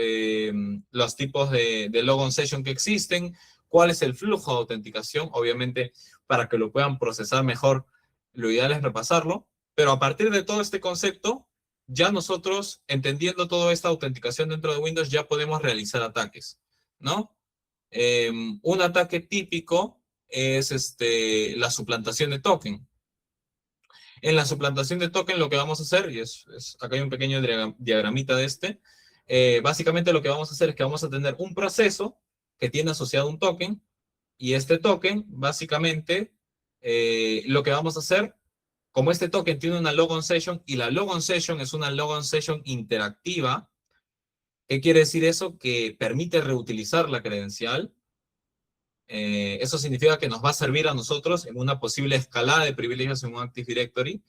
Speaker 1: los tipos de logon session que existen, cuál es el flujo de autenticación, obviamente para que lo puedan procesar mejor, lo ideal es repasarlo, pero a partir de todo este concepto, ya nosotros, entendiendo toda esta autenticación dentro de Windows, ya podemos realizar ataques, ¿no? Un ataque típico es la suplantación de token. En la suplantación de token lo que vamos a hacer, y acá hay un pequeño diagramita de básicamente lo que vamos a hacer es que vamos a tener un proceso que tiene asociado un token, y este token, básicamente, lo que vamos a hacer, como este token tiene una logon session, y la logon session es una logon session interactiva, ¿qué quiere decir eso? Que permite reutilizar la credencial. Eso significa que nos va a servir a nosotros en una posible escalada de privilegios en un Active Directory.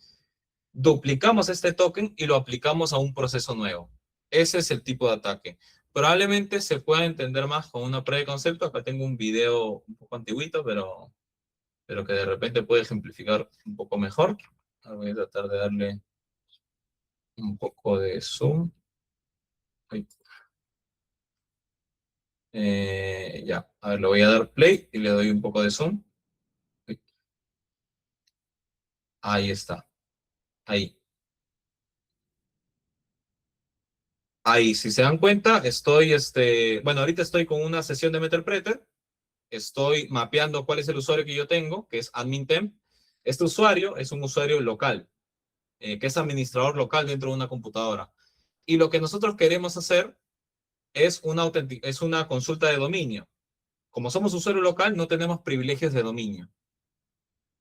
Speaker 1: Duplicamos este token y lo aplicamos a un proceso nuevo. Ese es el tipo de ataque. Probablemente se pueda entender más con una prueba de concepto. Acá tengo un video un poco antiguito, pero que de repente puede ejemplificar un poco mejor. Voy a tratar de darle un poco de zoom. Ya, a ver, le voy a dar play y le doy un poco de zoom. Ahí está. Ahí. Ahí, si se dan cuenta, bueno, ahorita estoy con una sesión de Meterpreter. Estoy mapeando cuál es el usuario que yo tengo, que es admin-temp. Este usuario es un usuario local, que es administrador local dentro de una computadora. Y lo que nosotros queremos hacer es una consulta de dominio. Como somos usuario local, no tenemos privilegios de dominio.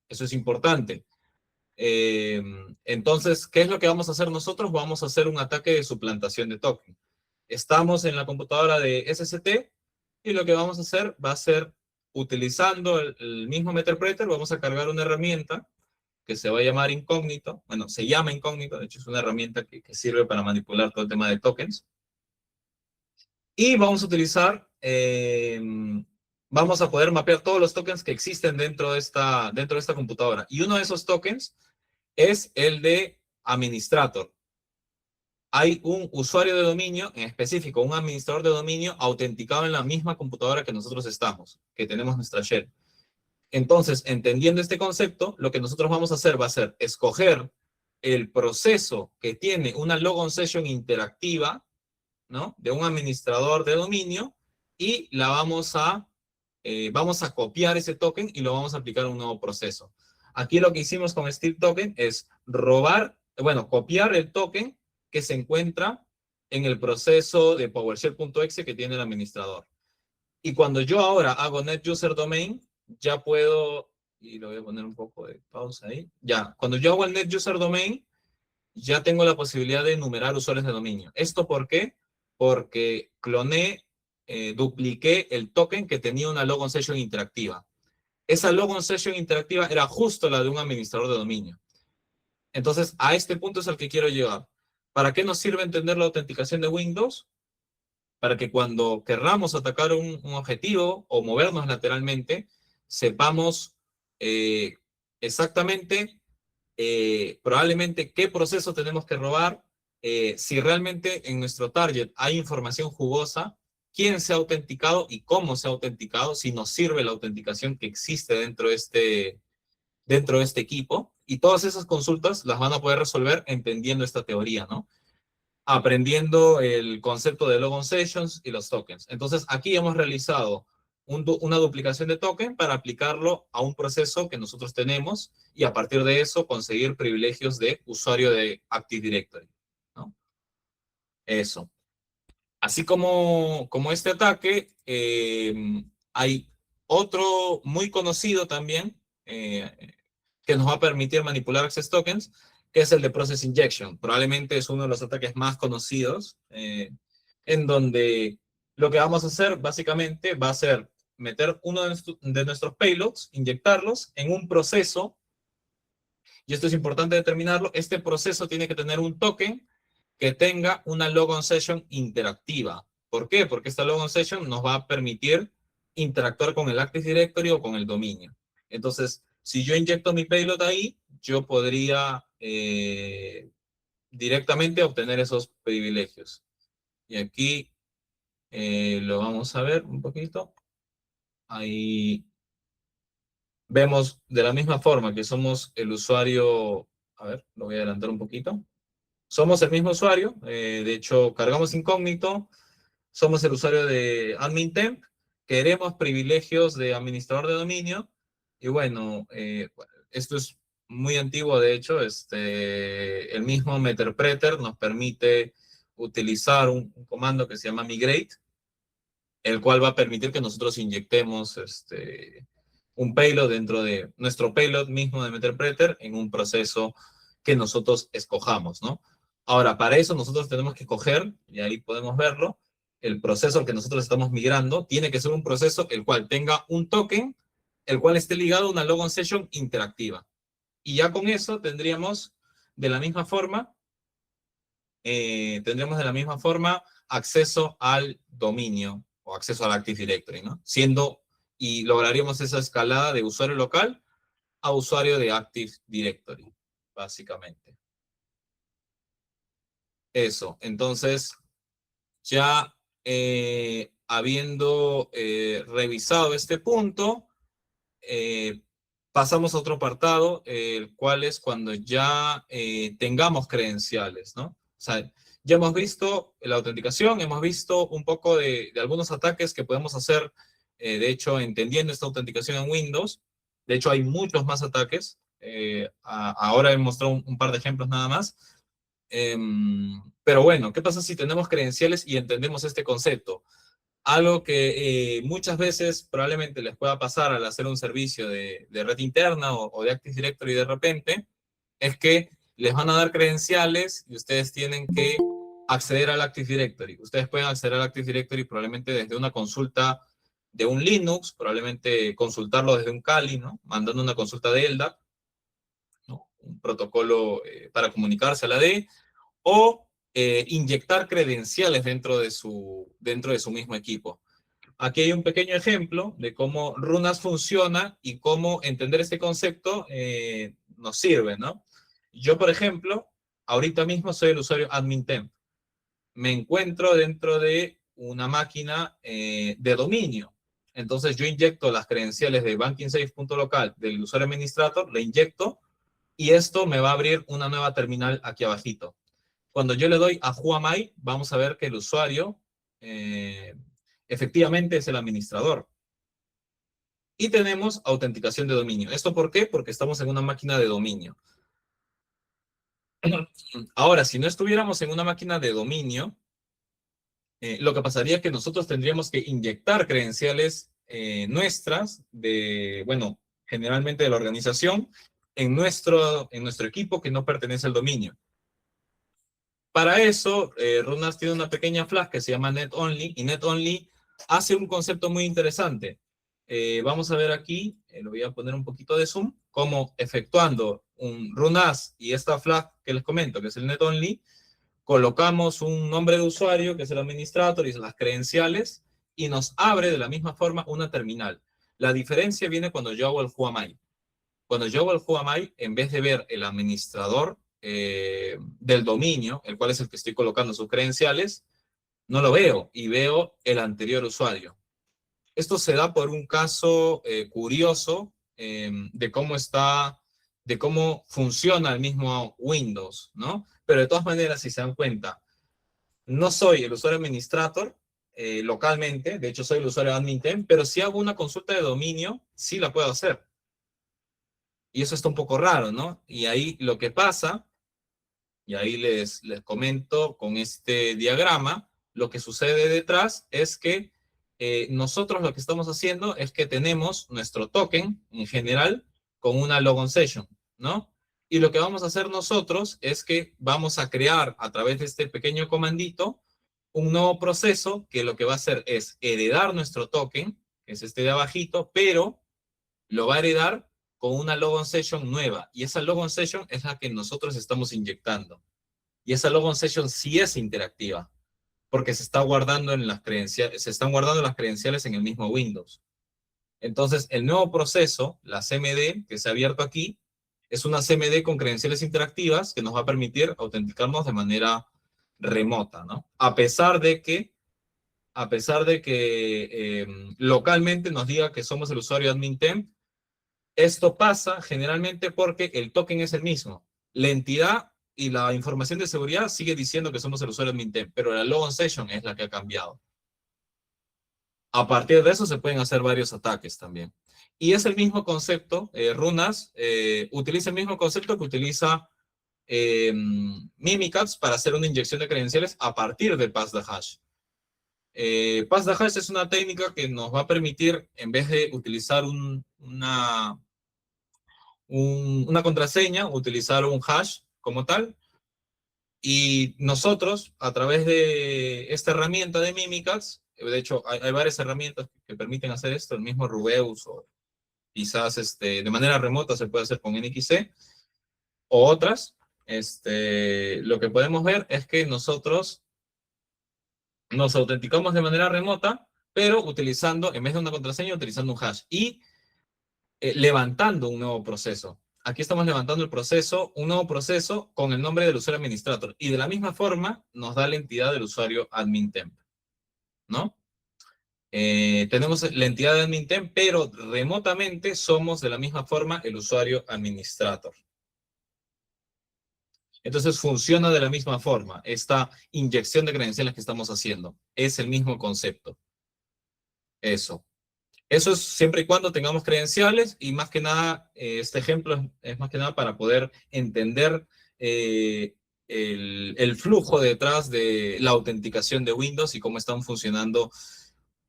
Speaker 1: Eso es importante. Entonces, ¿qué es lo que vamos a hacer nosotros? Vamos a hacer un ataque de suplantación de token. Estamos en la computadora de SST y lo que vamos a hacer va a ser, utilizando el mismo Meterpreter, vamos a cargar una herramienta que se va a llamar Incógnito. Bueno, se llama Incógnito, de hecho es una herramienta que sirve para manipular todo el tema de tokens. Y vamos a utilizar, vamos a poder mapear todos los tokens que existen dentro de esta computadora. Y uno de esos tokens es el de administrator. Hay un usuario de dominio, en específico, un administrador de dominio autenticado en la misma computadora que nosotros estamos, que tenemos nuestra shell. Entonces, entendiendo este concepto, lo que nosotros vamos a hacer va a ser escoger el proceso que tiene una logon session interactiva, ¿no? De un administrador de dominio, y vamos a copiar ese token y lo vamos a aplicar a un nuevo proceso. Aquí lo que hicimos con Steal Token es copiar el token que se encuentra en el proceso de PowerShell.exe que tiene el administrador. Y cuando yo ahora hago Net User Domain, ya puedo, y lo voy a poner un poco de pausa ahí, ya, cuando yo hago el Net User Domain, ya tengo la posibilidad de enumerar usuarios de dominio. ¿Esto por qué? Porque dupliqué el token que tenía una logon session interactiva. Esa logon session interactiva era justo la de un administrador de dominio. Entonces, a este punto es al que quiero llegar. ¿Para qué nos sirve entender la autenticación de Windows? Para que cuando querramos atacar un objetivo o movernos lateralmente, sepamos exactamente, probablemente qué proceso tenemos que robar, si realmente en nuestro target hay información jugosa, quién se ha autenticado y cómo se ha autenticado, si nos sirve la autenticación que existe dentro de este equipo. Y todas esas consultas las van a poder resolver entendiendo esta teoría, ¿no? Aprendiendo el concepto de logon sessions y los tokens. Entonces, aquí hemos realizado una duplicación de token para aplicarlo a un proceso que nosotros tenemos y a partir de eso conseguir privilegios de usuario de Active Directory, ¿no? Eso. Así como este ataque, hay otro muy conocido también que nos va a permitir manipular access tokens, que es el de Process Injection. Probablemente es uno de los ataques más conocidos, en donde lo que vamos a hacer básicamente va a ser meter uno de nuestros payloads, inyectarlos en un proceso, y esto es importante determinarlo. Este proceso tiene que tener un token que tenga una logon session interactiva. ¿Por qué? Porque esta logon session nos va a permitir interactuar con el Active Directory o con el dominio. Entonces, si yo inyecto mi payload ahí, yo podría directamente obtener esos privilegios. Y aquí lo vamos a ver un poquito. Ahí vemos de la misma forma que somos el usuario. A ver, lo voy a adelantar un poquito. Somos el mismo usuario, de hecho cargamos incógnito, somos el usuario de admin temp, queremos privilegios de administrador de dominio, y bueno, esto es muy antiguo, de hecho, el mismo Meterpreter nos permite utilizar un comando que se llama migrate, el cual va a permitir que nosotros inyectemos un payload dentro de nuestro payload mismo de Meterpreter en un proceso que nosotros escojamos, ¿no? Ahora, para eso nosotros tenemos que coger, y ahí podemos verlo, el proceso al que nosotros estamos migrando tiene que ser un proceso el cual tenga un token, el cual esté ligado a una logon session interactiva. Y ya con eso tendríamos de la misma forma, acceso al dominio o acceso al Active Directory, ¿no? Y lograríamos esa escalada de usuario local a usuario de Active Directory, básicamente. Eso, entonces, ya habiendo revisado este punto, pasamos a otro apartado, el cual es cuando ya tengamos credenciales, ¿no? O sea, ya hemos visto la autenticación, hemos visto un poco de algunos ataques que podemos hacer, de hecho, entendiendo esta autenticación en Windows. De hecho, hay muchos más ataques. Ahora he mostrado un par de ejemplos nada más. Pero bueno, ¿qué pasa si tenemos credenciales y entendemos este concepto? Algo que muchas veces probablemente les pueda pasar al hacer un servicio de red interna o de Active Directory de repente, es que les van a dar credenciales y ustedes tienen que acceder al Active Directory. Ustedes pueden acceder al Active Directory probablemente desde una consulta de un Linux, probablemente consultarlo desde un Kali, ¿no? Mandando una consulta de LDAP, ¿no? Un protocolo para comunicarse a la D, o inyectar credenciales dentro de su mismo equipo. Aquí hay un pequeño ejemplo de cómo Runas funciona y cómo entender este concepto nos sirve, ¿no? Yo, por ejemplo, ahorita mismo soy el usuario admin-temp. Me encuentro dentro de una máquina de dominio. Entonces yo inyecto las credenciales de bankingsafe.local del usuario administrator, le inyecto y esto me va a abrir una nueva terminal aquí abajito. Cuando yo le doy a Who Am I, vamos a ver que el usuario efectivamente es el administrador. Y tenemos autenticación de dominio. ¿Esto por qué? Porque estamos en una máquina de dominio. Ahora, si no estuviéramos en una máquina de dominio, lo que pasaría es que nosotros tendríamos que inyectar credenciales nuestras, bueno, generalmente de la organización, en nuestro equipo que no pertenece al dominio. Para eso, Runas tiene una pequeña flag que se llama NetOnly, y NetOnly hace un concepto muy interesante. Vamos a ver aquí, lo voy a poner un poquito de zoom, cómo efectuando un Runas y esta flag que les comento, que es el NetOnly, colocamos un nombre de usuario, que es el administrador, y las credenciales, y nos abre de la misma forma una terminal. La diferencia viene cuando yo hago el Who Am I. Cuando yo hago el Who Am I, en vez de ver el administrador del dominio, el cual es el que estoy colocando sus credenciales, no lo veo y veo el anterior usuario. Esto se da por un caso curioso de cómo funciona el mismo Windows, ¿no? Pero de todas maneras, si se dan cuenta, no soy el usuario administrator localmente, de hecho soy el usuario admin, pero si hago una consulta de dominio, sí la puedo hacer. Y eso está un poco raro, ¿no? Y ahí lo que pasa, y ahí les comento con este diagrama, lo que sucede detrás es que nosotros lo que estamos haciendo es que tenemos nuestro token en general con una logon session, ¿no? Y lo que vamos a hacer nosotros es que vamos a crear a través de este pequeño comandito un nuevo proceso que lo que va a hacer es heredar nuestro token, que es este de abajito, pero lo va a heredar con una logon session nueva. Y esa logon session es la que nosotros estamos inyectando. Y esa logon session sí es interactiva, porque se está guardando en las credenciales, se están guardando las credenciales en el mismo Windows. Entonces, el nuevo proceso, la CMD, que se ha abierto aquí, es una CMD con credenciales interactivas que nos va a permitir autenticarnos de manera remota, ¿no? A pesar de que localmente nos diga que somos el usuario admin temp, esto pasa generalmente porque el token es el mismo. La entidad y la información de seguridad sigue diciendo que somos el usuario admin temp, pero la logon session es la que ha cambiado. A partir de eso se pueden hacer varios ataques también. Y es el mismo concepto, Runas utiliza el mismo concepto que utiliza Mimikatz para hacer una inyección de credenciales a partir de Pass the Hash. Pass the Hash es una técnica que nos va a permitir, en vez de utilizar una contraseña, utilizar un hash como tal, y nosotros, a través de esta herramienta de Mimikatz, de hecho, hay varias herramientas que permiten hacer esto, el mismo Rubeus, o quizás de manera remota se puede hacer con NXC, o otras. Lo que podemos ver es que nosotros nos autenticamos de manera remota, pero utilizando, en vez de una contraseña, utilizando un hash, y levantando un nuevo proceso. Aquí estamos levantando un nuevo proceso con el nombre del usuario administrador. Y de la misma forma nos da la entidad del usuario admin temp, ¿no? Tenemos la entidad de admin temp, pero remotamente somos de la misma forma el usuario administrador. Entonces funciona de la misma forma. Esta inyección de credenciales que estamos haciendo es el mismo concepto. Eso. Eso es siempre y cuando tengamos credenciales, y más que nada, este ejemplo es más que nada para poder entender el flujo detrás de la autenticación de Windows y cómo están funcionando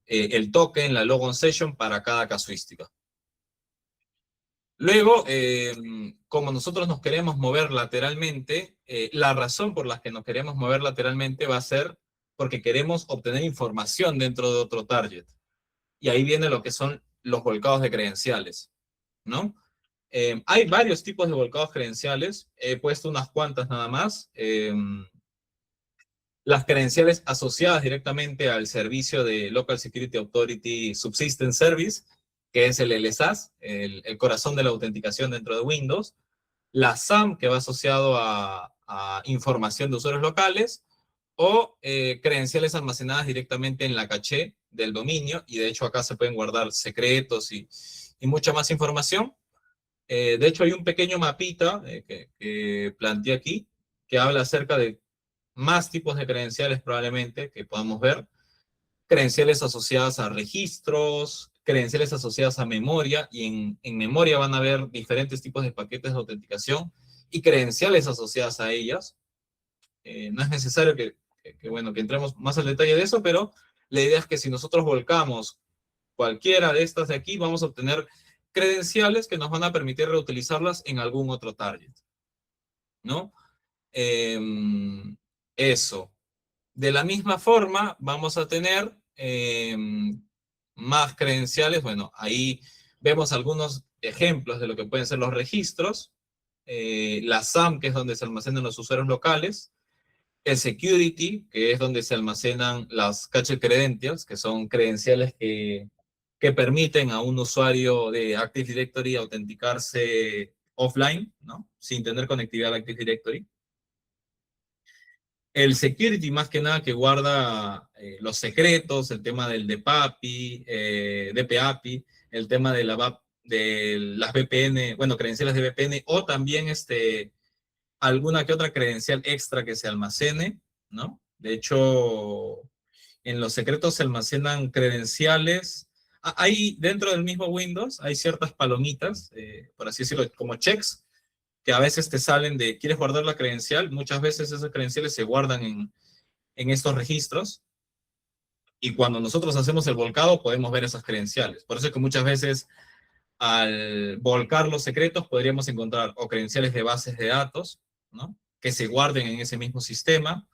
Speaker 1: el token, la logon session para cada casuística. Luego, como nosotros nos queremos mover lateralmente, la razón por la que nos queremos mover lateralmente va a ser porque queremos obtener información dentro de otro target. Y ahí viene lo que son los volcados de credenciales, ¿no? Hay varios tipos de volcados credenciales, he puesto unas cuantas nada más. las credenciales asociadas directamente al servicio de Local Security Authority Subsistence Service, que es el LSAS, el corazón de la autenticación dentro de Windows, la SAM, que va asociado a información de usuarios locales, o credenciales almacenadas directamente en la caché del dominio, y de hecho acá se pueden guardar secretos y mucha más información. De hecho hay un pequeño mapita que planteé aquí, que habla acerca de más tipos de credenciales probablemente que podamos ver. Credenciales asociadas a registros, credenciales asociadas a memoria, y en memoria van a haber diferentes tipos de paquetes de autenticación y credenciales asociadas a ellas. No es necesario bueno, que entremos más al detalle de eso, pero la idea es que si nosotros volcamos cualquiera de estas de aquí, vamos a obtener credenciales que nos van a permitir reutilizarlas en algún otro target, ¿no? Eso. De la misma forma, vamos a tener más credenciales. Bueno, ahí vemos algunos ejemplos de lo que pueden ser los registros. La SAM, que es donde se almacenan los usuarios locales. El security, que es donde se almacenan las cache credentials, que son credenciales que permiten a un usuario de Active Directory autenticarse offline, ¿no? Sin tener conectividad a Active Directory. El security, más que nada, que guarda los secretos, el tema del DPAPI, DPAPI, el tema de las VPN, bueno, credenciales de VPN, o también alguna que otra credencial extra que se almacene, ¿no? De hecho, en los secretos se almacenan credenciales. Hay dentro del mismo Windows, hay ciertas palomitas, por así decirlo, como checks, que a veces te salen de, ¿quieres guardar la credencial? Muchas veces esas credenciales se guardan en estos registros, y cuando nosotros hacemos el volcado podemos ver esas credenciales. Por eso es que muchas veces al volcar los secretos podríamos encontrar o credenciales de bases de datos, ¿no? Que se guarden en ese mismo sistema,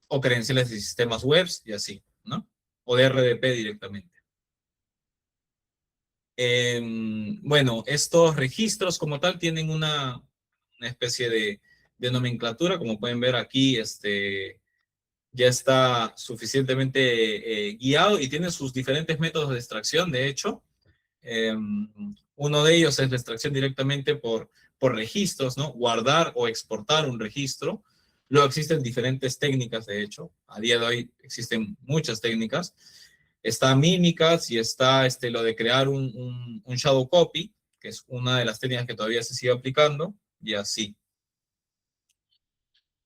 Speaker 1: o credenciales de sistemas web y así, ¿no? O de RDP directamente. Bueno, estos registros como tal tienen una especie de nomenclatura. Como pueden ver aquí, ya está suficientemente guiado y tiene sus diferentes métodos de extracción, de hecho. Uno de ellos es la extracción directamente por registros, ¿no? Guardar o exportar un registro. Luego existen diferentes técnicas, de hecho. A día de hoy existen muchas técnicas. Está mímicas y está lo de crear un shadow copy, que es una de las técnicas que todavía se sigue aplicando, y así.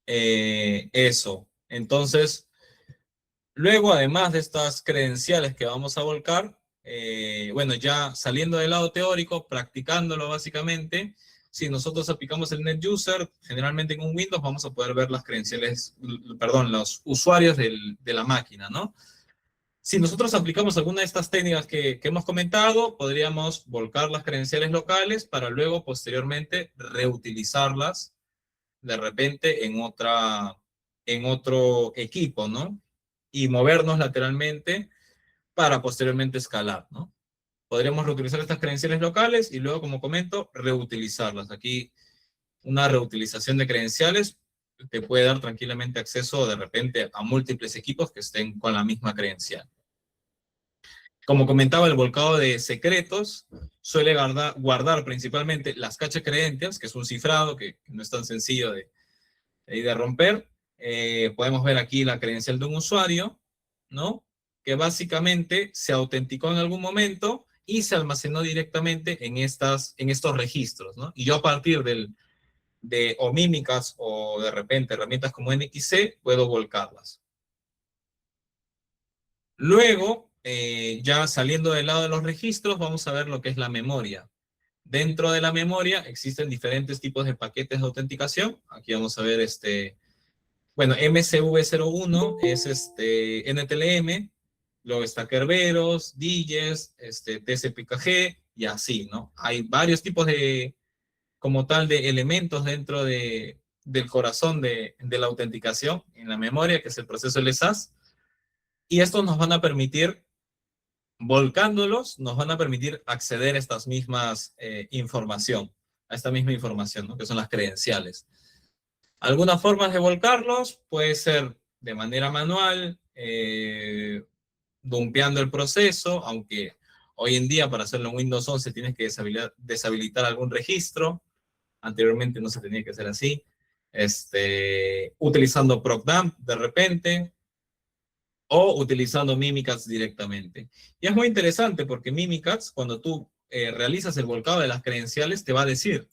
Speaker 1: Eso. Entonces, luego, además de estas credenciales que vamos a volcar, bueno, ya saliendo del lado teórico, practicándolo básicamente, si nosotros aplicamos el NetUser, generalmente en un Windows vamos a poder ver las credenciales, perdón, los usuarios de la máquina, ¿no? Si nosotros aplicamos alguna de estas técnicas que hemos comentado, podríamos volcar las credenciales locales para luego, posteriormente, reutilizarlas de repente en otro equipo, ¿no? Y movernos lateralmente para posteriormente escalar, ¿no? Podríamos reutilizar estas credenciales locales y luego, como comento, reutilizarlas. Aquí una reutilización de credenciales te puede dar tranquilamente acceso de repente a múltiples equipos que estén con la misma credencial. Como comentaba, el volcado de secretos suele guardar principalmente las cache credentials, que es un cifrado que no es tan sencillo de romper. Podemos ver aquí la credencial de un usuario, ¿no? Que básicamente se autenticó en algún momento y se almacenó directamente en estos registros, ¿no? Y yo, a partir de o mímicas o de repente herramientas como NXC, puedo volcarlas. Luego, ya saliendo del lado de los registros, vamos a ver lo que es la memoria. Dentro de la memoria existen diferentes tipos de paquetes de autenticación. Aquí vamos a ver bueno, MCV01 es NTLM, luego está Kerberos, Diges, TCPKG y así, ¿no? Hay varios tipos como tal, de elementos dentro del corazón de la autenticación en la memoria, que es el proceso LSAS, y estos nos van a permitir, volcándolos, nos van a permitir acceder a estas mismas a esta misma información, ¿no? Que son las credenciales. Algunas formas de volcarlos puede ser de manera manual, dumpeando el proceso, aunque hoy en día para hacerlo en Windows 11 tienes que deshabilitar algún registro. Anteriormente no se tenía que hacer así. Utilizando ProcDump de repente, o utilizando Mimikatz directamente. Y es muy interesante porque Mimikatz, cuando tú realizas el volcado de las credenciales, te va a decir,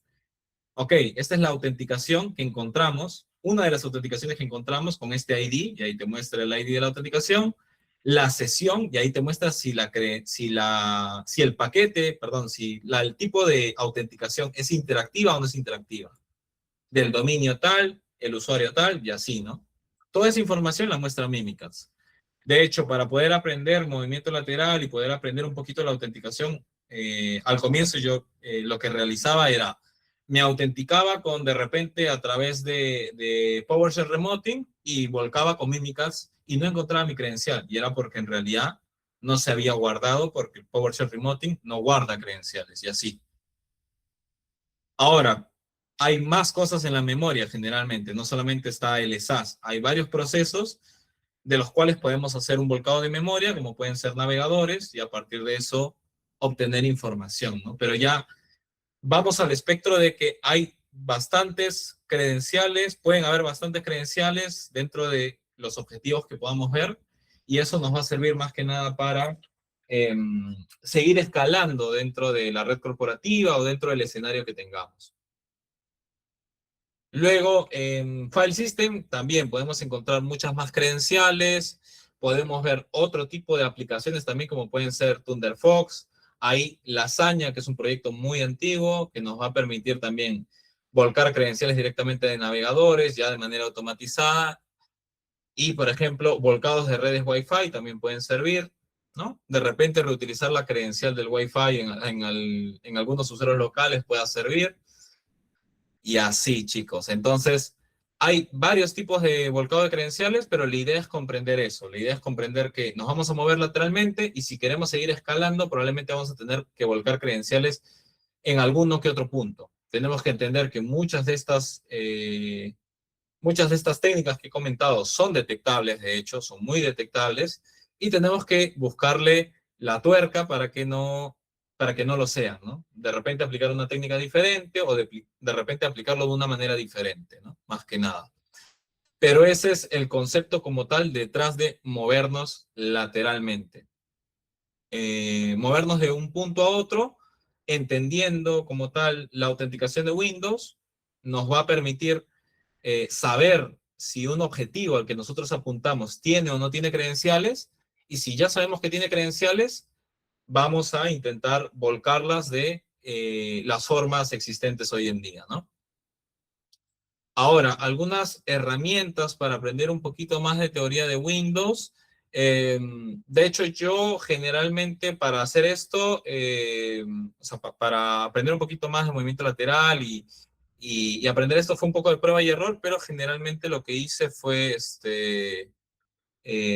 Speaker 1: ok, esta es la autenticación que encontramos, una de las autenticaciones que encontramos con este ID, y ahí te muestra el ID de la autenticación, la sesión, y ahí te muestra si el paquete, perdón, el tipo de autenticación es interactiva o no es interactiva, del dominio tal, el usuario tal, y así, ¿no? Toda esa información la muestra Mimikatz. De hecho, para poder aprender movimiento lateral y poder aprender un poquito la autenticación, al comienzo yo lo que realizaba era, me autenticaba con de repente a través de PowerShell Remoting y volcaba con Mimikatz y no encontraba mi credencial. Y era porque en realidad no se había guardado porque PowerShell Remoting no guarda credenciales y así. Ahora, hay más cosas en la memoria generalmente, no solamente está el SAS, hay varios procesos de los cuales podemos hacer un volcado de memoria, como pueden ser navegadores, y a partir de eso obtener información, ¿no? Pero ya vamos al espectro de que hay bastantes credenciales, pueden haber bastantes credenciales dentro de los objetivos que podamos ver, y eso nos va a servir más que nada para seguir escalando dentro de la red corporativa o dentro del escenario que tengamos. Luego, en File System también podemos encontrar muchas más credenciales, podemos ver otro tipo de aplicaciones también como pueden ser ThunderFox, hay Lasaña, que es un proyecto muy antiguo que nos va a permitir también volcar credenciales directamente de navegadores ya de manera automatizada y, por ejemplo, volcados de redes Wi-Fi también pueden servir, ¿no? De repente reutilizar la credencial del Wi-Fi en algunos usuarios locales pueda servir. Y así, chicos. Entonces, hay varios tipos de volcado de credenciales, pero la idea es comprender eso. La idea es comprender que nos vamos a mover lateralmente y si queremos seguir escalando, probablemente vamos a tener que volcar credenciales en alguno que otro punto. Tenemos que entender que muchas de estas técnicas que he comentado son detectables, de hecho, son muy detectables, y tenemos que buscarle la tuerca para que no lo sean, ¿no? De repente aplicar una técnica diferente o de repente aplicarlo de una manera diferente, ¿no? Más que nada. Pero ese es el concepto como tal detrás de movernos lateralmente. Movernos de un punto a otro, entendiendo como tal la autenticación de Windows, nos va a permitir saber si un objetivo al que nosotros apuntamos tiene o no tiene credenciales, y si ya sabemos que tiene credenciales, vamos a intentar volcarlas de las formas existentes hoy en día, ¿no? Ahora, algunas herramientas para aprender un poquito más de teoría de Windows. De hecho, yo generalmente para hacer esto, o sea, para aprender un poquito más de movimiento lateral y aprender esto fue un poco de prueba y error, pero generalmente lo que hice fue,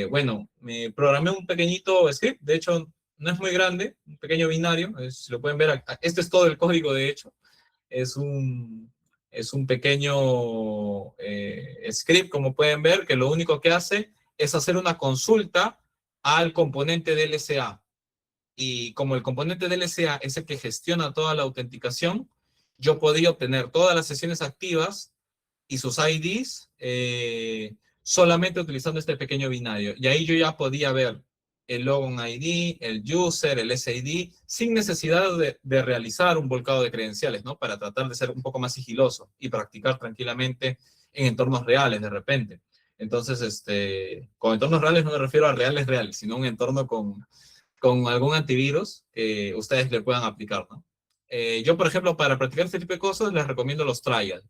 Speaker 1: bueno, me programé un pequeñito script, de hecho no es muy grande, un pequeño binario, si lo pueden ver, este es todo el código de hecho, es un pequeño script, como pueden ver, que lo único que hace es hacer una consulta al componente DLSA. Y como el componente DLSA es el que gestiona toda la autenticación, yo podía obtener todas las sesiones activas y sus IDs solamente utilizando este pequeño binario. Y ahí yo ya podía ver el logon ID, el user, el SID, sin necesidad de realizar un volcado de credenciales, ¿no? Para tratar de ser un poco más sigiloso y practicar tranquilamente en entornos reales de repente. Entonces, con entornos reales no me refiero a reales, sino un entorno con algún antivirus que ustedes le puedan aplicar, ¿no? Yo, por ejemplo, para practicar este tipo de cosas, les recomiendo los trials.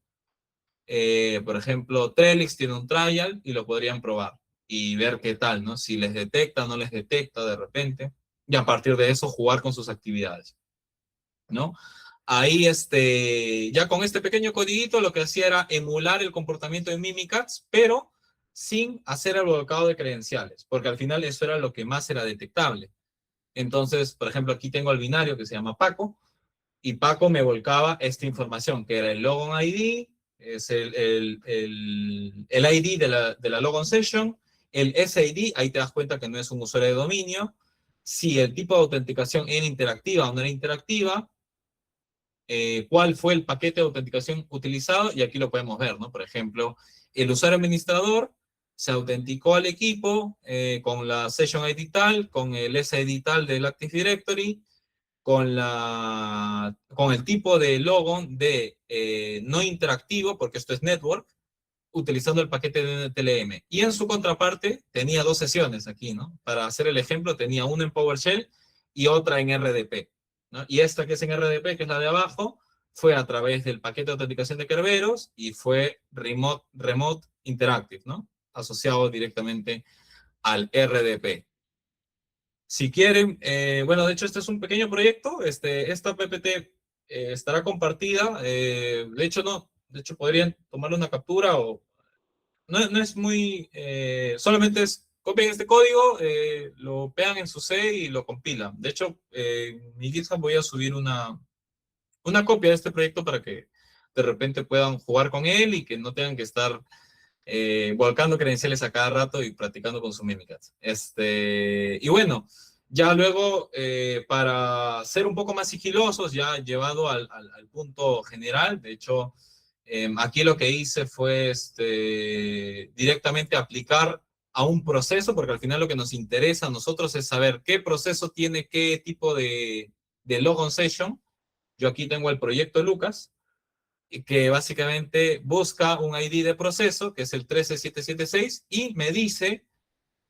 Speaker 1: Por ejemplo, Trellix tiene un trial y lo podrían probar y ver qué tal, ¿no? Si les detecta o no les detecta de repente, y a partir de eso jugar con sus actividades, ¿no? Ahí, ya con este pequeño codiguito lo que hacía era emular el comportamiento de Mimikatz, pero sin hacer el volcado de credenciales, porque al final eso era lo que más era detectable. Entonces, por ejemplo, aquí tengo el binario que se llama Paco, y Paco me volcaba esta información, que era el logon ID, es el ID de la logon session, el SID, ahí te das cuenta que no es un usuario de dominio, si el tipo de autenticación era interactiva o no era interactiva, cuál fue el paquete de autenticación utilizado, y aquí lo podemos ver, ¿no? Por ejemplo, el usuario administrador se autenticó al equipo con la session ID tal, con el SID tal del Active Directory, con el tipo de logon de no interactivo, porque esto es network, utilizando el paquete de NTLM. Y en su contraparte tenía dos sesiones aquí, ¿no? Para hacer el ejemplo, tenía una en PowerShell y otra en RDP, ¿no? Y esta que es en RDP, que es la de abajo, fue a través del paquete de autenticación de Kerberos y fue Remote Interactive, ¿no? Asociado directamente al RDP. Si quieren, bueno, de hecho este es un pequeño proyecto, esta PPT estará compartida, de hecho no, de hecho podrían tomarle una captura o no es muy, solamente es copian este código, lo pegan en su C y lo compilan. De hecho, en mi GitHub voy a subir una copia de este proyecto para que de repente puedan jugar con él y que no tengan que estar volcando credenciales a cada rato y practicando con su Mimikatz. Y bueno, ya luego, para ser un poco más sigilosos, ya llevado al punto general, de hecho, aquí lo que hice fue directamente aplicar a un proceso, porque al final lo que nos interesa a nosotros es saber qué proceso tiene qué tipo de logon session. Yo aquí tengo el proyecto Lucas, que básicamente busca un ID de proceso, que es el 13776, y me dice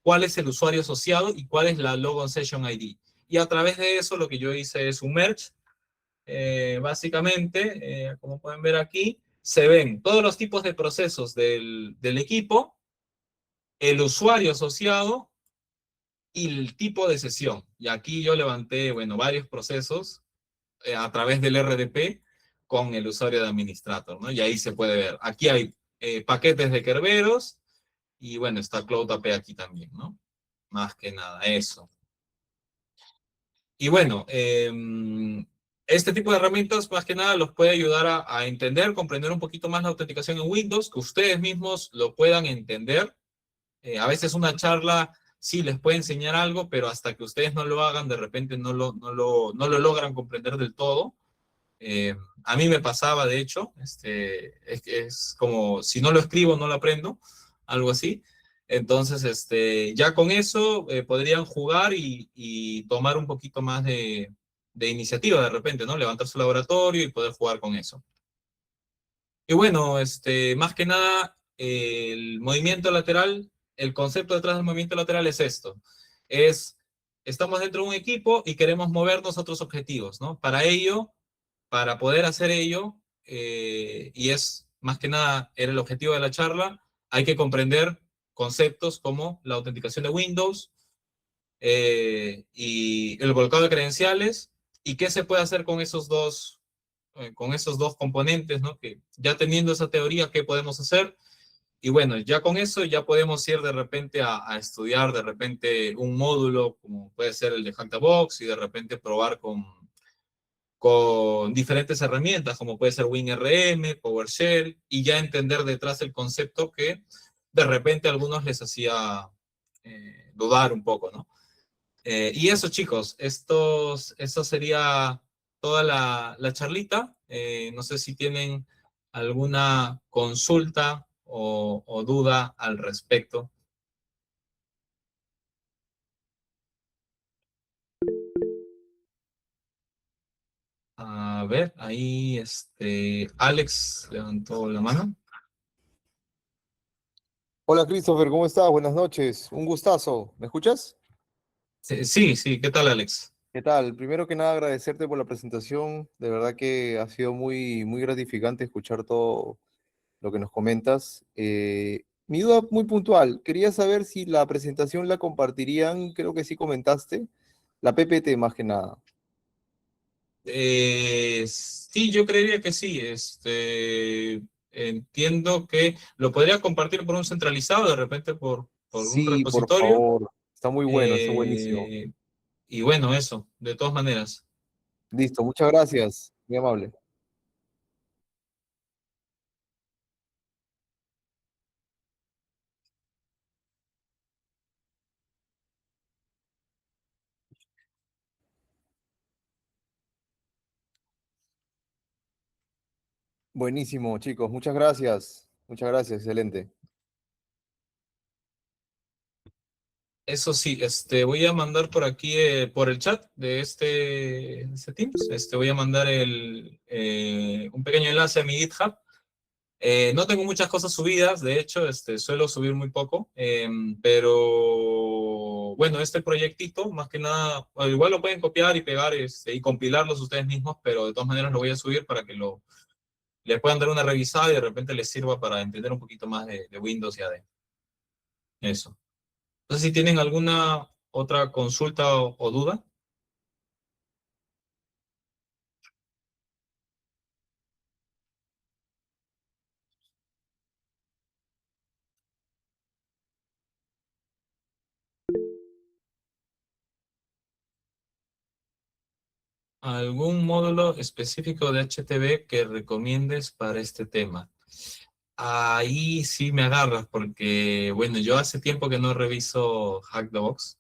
Speaker 1: cuál es el usuario asociado y cuál es la logon session ID. Y a través de eso lo que yo hice es un merge. Básicamente, como pueden ver aquí, se ven todos los tipos de procesos del equipo, el usuario asociado y el tipo de sesión. Y aquí yo levanté, bueno, varios procesos a través del RDP con el usuario de administrator, ¿no? Y ahí se puede ver. Aquí hay paquetes de Kerberos y bueno, está CloudAP aquí también, ¿no? Más que nada, eso. Y bueno, este tipo de herramientas más que nada los puede ayudar a entender, comprender un poquito más la autenticación en Windows, que ustedes mismos lo puedan entender. A veces una charla sí les puede enseñar algo, pero hasta que ustedes no lo hagan, de repente no lo logran comprender del todo. A mí me pasaba, de hecho, es como si no lo escribo, no lo aprendo, algo así. Entonces, ya con eso podrían jugar y tomar un poquito más de iniciativa de repente, ¿no? Levantar su laboratorio y poder jugar con eso. Y bueno, más que nada, el movimiento lateral, el concepto detrás del movimiento lateral es esto. Es, estamos dentro de un equipo y queremos movernos a otros objetivos, ¿no? Para poder hacer ello, y es más que nada era el objetivo de la charla, hay que comprender conceptos como la autenticación de Windows y el volcado de credenciales y qué se puede hacer con esos dos componentes, ¿no? Que ya teniendo esa teoría, ¿qué podemos hacer? Y bueno, ya con eso ya podemos ir de repente a estudiar de repente un módulo como puede ser el de Hack the Box y de repente probar con diferentes herramientas, como puede ser WinRM, PowerShell, y ya entender detrás el concepto que de repente a algunos les hacía dudar un poco, ¿no? Y eso, chicos, esto sería toda la charlita. No sé si tienen alguna consulta o duda al respecto. A ver, ahí Alex levantó la mano.
Speaker 2: Hola Christopher, ¿cómo estás? Buenas noches, un gustazo. ¿Me escuchas?
Speaker 1: Sí, sí, sí, ¿qué tal, Alex?
Speaker 2: ¿Qué tal? Primero que nada agradecerte por la presentación, de verdad que ha sido muy gratificante escuchar todo lo que nos comentas. Mi duda muy puntual, quería saber si la presentación la compartirían, creo que sí comentaste, la PPT más que nada.
Speaker 1: Sí, yo creería que sí. Entiendo que lo podría compartir por un centralizado, de repente por un
Speaker 2: Sí, por
Speaker 1: repositorio.
Speaker 2: favor, está muy bueno, está buenísimo.
Speaker 1: eh, y bueno, eso, de todas maneras.
Speaker 2: Listo, muchas gracias, muy amable. Buenísimo, chicos. Muchas gracias. Muchas gracias. Excelente.
Speaker 1: Eso sí, voy a mandar por aquí, por el chat de este Teams, voy a mandar un pequeño enlace a mi GitHub. No tengo muchas cosas subidas, de hecho, suelo subir muy poco, pero bueno, este proyectito, más que nada, bueno, igual lo pueden copiar y pegar y compilarlos ustedes mismos, pero de todas maneras lo voy a subir para que le puedan dar una revisada y de repente les sirva para entender un poquito más de Windows y AD. Eso. No sé si tienen alguna otra consulta o duda. ¿Algún módulo específico de HTV que recomiendes para este tema? Ahí sí me agarras porque, bueno, yo hace tiempo que no reviso Hack the Box.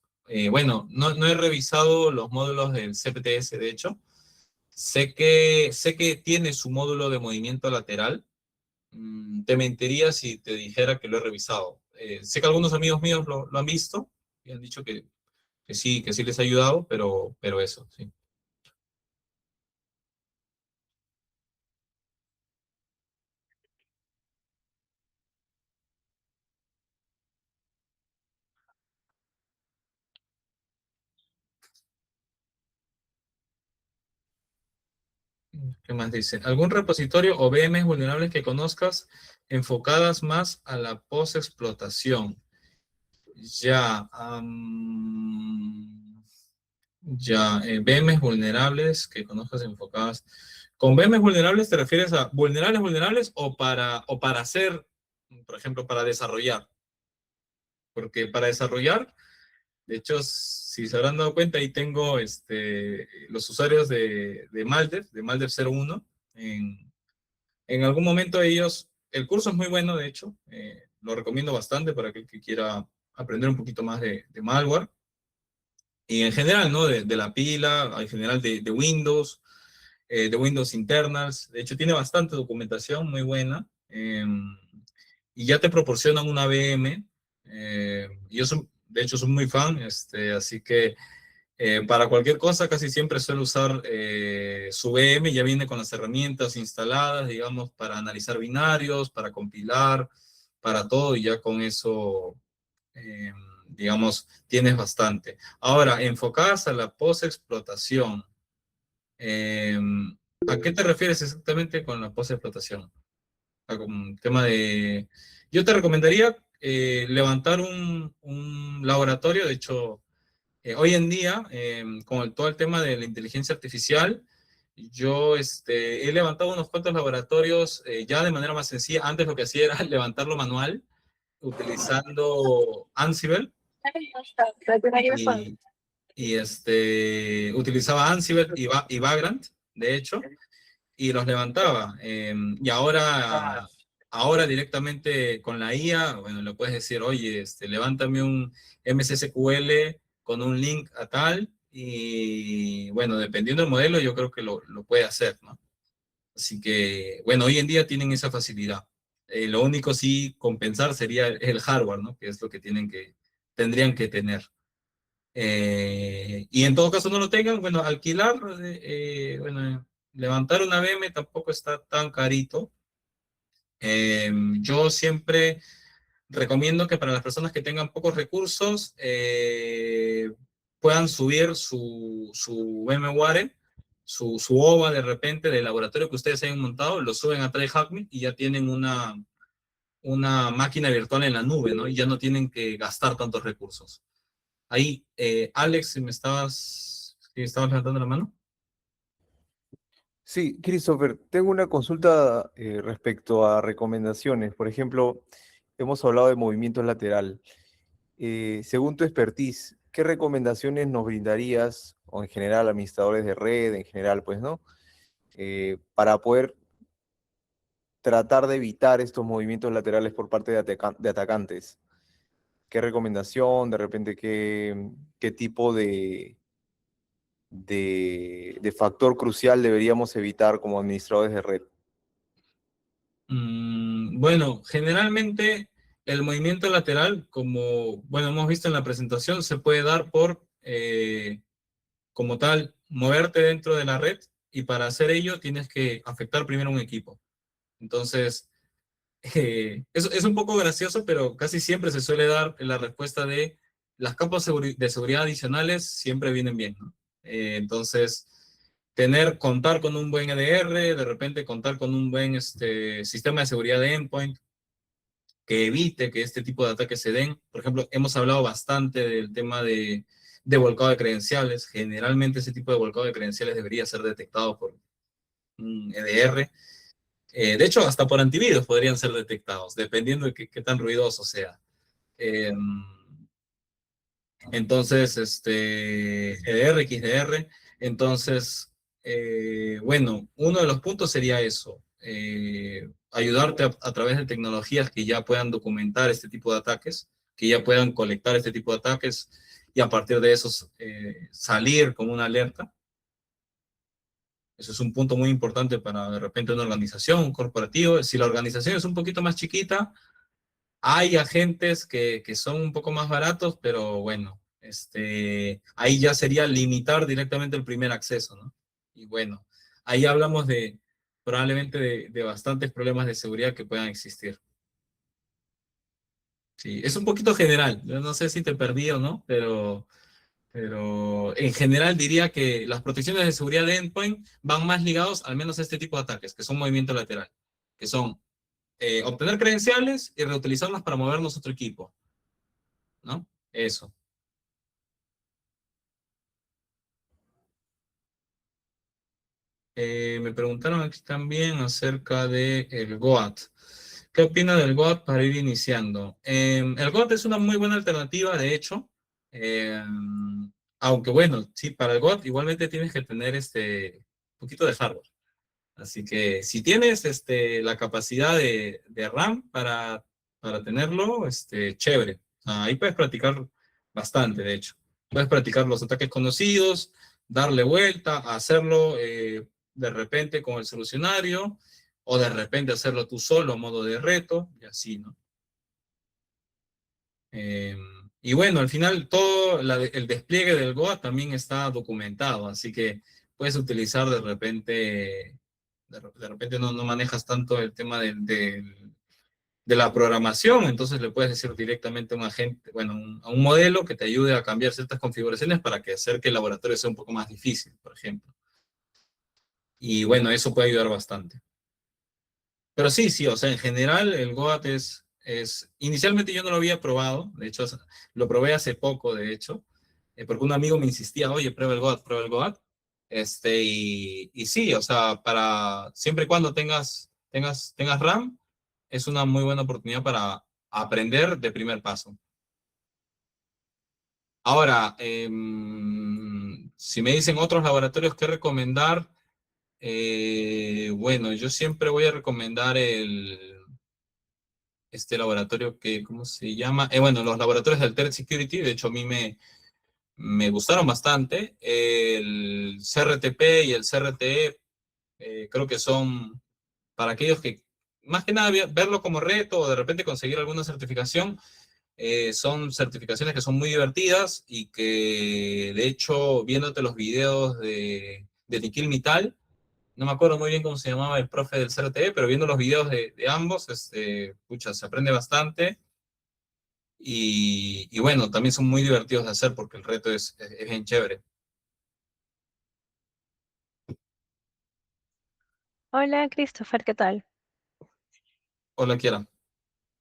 Speaker 1: Bueno, no he revisado los módulos del CPTS, de hecho. Sé que tiene su módulo de movimiento lateral. Te mentiría si te dijera que lo he revisado. Sé que algunos amigos míos lo han visto y han dicho que sí les ha ayudado, pero eso, sí. ¿Qué más dice? ¿Algún repositorio o VMs vulnerables que conozcas enfocadas más a la post-explotación? Ya, ya, VMs vulnerables que conozcas enfocadas. ¿Con VMs vulnerables te refieres a vulnerables o para hacer, por ejemplo, para desarrollar? Porque para desarrollar, de hecho, si se habrán dado cuenta, ahí tengo los usuarios de Maldev 01. En algún momento ellos, el curso es muy bueno, de hecho, lo recomiendo bastante para aquel que quiera aprender un poquito más de malware. Y en general, ¿no? De la pila, en general de Windows internals. De hecho, tiene bastante documentación muy buena. Y ya te proporcionan una VM. De hecho, soy muy fan, así que para cualquier cosa, casi siempre suelo usar su VM, ya viene con las herramientas instaladas, digamos, para analizar binarios, para compilar, para todo, y ya con eso, eh, digamos, tienes bastante. Ahora, enfocadas a la post-explotación, eh, ¿a qué te refieres exactamente con la post-explotación? A un tema de... Yo te recomendaría levantar un laboratorio, de hecho, hoy en día, con todo el tema de la inteligencia artificial, yo he levantado unos cuantos laboratorios ya de manera más sencilla. Antes lo que hacía era levantarlo manual, utilizando Ansible, y, utilizaba Ansible y Vagrant, de hecho, y los levantaba. Y ahora directamente con la IA, bueno, le puedes decir, oye, levántame un MSSQL con un link a tal, y bueno, dependiendo del modelo, yo creo que lo puede hacer, ¿no? Así que, bueno, hoy en día tienen esa facilidad. Lo único sí compensar sería el hardware, ¿no? Que es lo que tendrían que tener. Y en todo caso no lo tengan, bueno, alquilar, bueno, levantar una VM tampoco está tan carito. Yo siempre recomiendo que para las personas que tengan pocos recursos puedan subir su VMware, su OVA de repente del laboratorio que ustedes hayan montado, lo suben a TryHackMe y ya tienen una máquina virtual en la nube, ¿no? Y ya no tienen que gastar tantos recursos. Ahí, Alex, si estabas levantando la mano.
Speaker 2: Sí, Christopher, tengo una consulta respecto a recomendaciones. Por ejemplo, hemos hablado de movimiento lateral. Según tu expertise, ¿qué recomendaciones nos brindarías, o en general administradores de red, en general, pues, ¿no? Para poder tratar de evitar estos movimientos laterales por parte de atacantes. ¿Qué recomendación, de repente, qué tipo de factor crucial deberíamos evitar como administradores de red?
Speaker 1: Bueno, generalmente el movimiento lateral, como bueno, hemos visto en la presentación, se puede dar por, como tal, moverte dentro de la red y para hacer ello tienes que afectar primero un equipo. Entonces, es un poco gracioso, pero casi siempre se suele dar la respuesta de las capas de seguridad adicionales siempre vienen bien, ¿no? Entonces, contar con un buen EDR, de repente contar con un buen sistema de seguridad de endpoint que evite que este tipo de ataques se den. Por ejemplo, hemos hablado bastante del tema de volcado de credenciales. Generalmente ese tipo de volcado de credenciales debería ser detectado por un EDR. De hecho, hasta por antivirus podrían ser detectados, dependiendo de qué tan ruidoso sea. Eh, entonces, EDR, XDR. Entonces, bueno, uno de los puntos sería eso. Ayudarte a través de tecnologías que ya puedan documentar este tipo de ataques, que ya puedan colectar este tipo de ataques y a partir de eso salir con una alerta. Eso es un punto muy importante para de repente una organización, un corporativo. Si la organización es un poquito más chiquita, hay agentes que son un poco más baratos, pero bueno, ahí ya sería limitar directamente el primer acceso, ¿no? Y bueno, ahí hablamos probablemente de bastantes problemas de seguridad que puedan existir. Sí, es un poquito general. Yo no sé si te perdí o no, pero en general diría que las protecciones de seguridad de endpoint van más ligados al menos a este tipo de ataques, que son movimiento lateral, que son obtener credenciales y reutilizarlas para movernos a otro equipo, ¿no? Eso. Me preguntaron aquí también acerca del GOAT. ¿Qué opina del GOAT para ir iniciando? El GOAT es una muy buena alternativa, de hecho. Eh, Aunque bueno, sí, para el GOAT igualmente tienes que tener un poquito de hardware. Así que si tienes la capacidad de RAM para tenerlo, chévere. Ahí puedes practicar bastante, de hecho. Puedes practicar los ataques conocidos, darle vuelta, hacerlo de repente con el solucionario, o de repente hacerlo tú solo a modo de reto, y así, ¿no? Eh, y bueno, al final todo el despliegue del GOA también está documentado, así que puedes utilizar de repente no manejas tanto el tema de la programación, entonces le puedes decir directamente a un agente, bueno, a un modelo que te ayude a cambiar ciertas configuraciones para hacer que el laboratorio sea un poco más difícil, por ejemplo. Y bueno, eso puede ayudar bastante. Pero sí, sí, o sea, en general el GOAT inicialmente yo no lo había probado, de hecho lo probé hace poco, de hecho, porque un amigo me insistía, oye, prueba el GOAT, prueba el GOAT. Y sí, o sea, siempre y cuando tengas RAM, es una muy buena oportunidad para aprender de primer paso. Ahora, si me dicen otros laboratorios que recomendar, bueno, yo siempre voy a recomendar este laboratorio ¿cómo se llama? Bueno, los laboratorios de Altered Security, de hecho a mí me gustaron bastante. El CRTP y el CRTE creo que son para aquellos que, más que nada, verlo como reto o de repente conseguir alguna certificación. Son certificaciones que son muy divertidas y que, de hecho, viéndote los videos de Nikhil Mittal, no me acuerdo muy bien cómo se llamaba el profe del CRTE, pero viendo los videos de ambos, pucha, se aprende bastante. Y bueno, también son muy divertidos de hacer porque el reto es bien chévere.
Speaker 3: Hola Christopher, ¿qué tal?
Speaker 1: Hola, Kiera.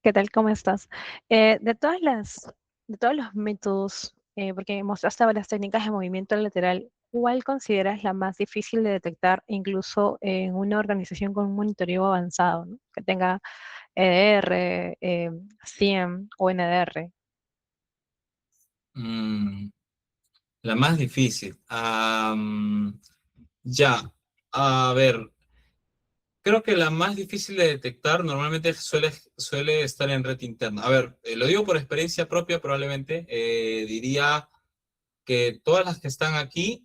Speaker 3: ¿Qué tal? ¿Cómo estás? De todos los métodos, porque mostraste varias técnicas de movimiento lateral, ¿cuál consideras la más difícil de detectar incluso en una organización con un monitoreo avanzado, ¿no? Que tenga EDR, SIEM o NDR?
Speaker 1: Mm, la más difícil. Ya, a ver, creo que la más difícil de detectar normalmente suele estar en red interna. A ver, lo digo por experiencia propia, probablemente. Diría que todas las que están aquí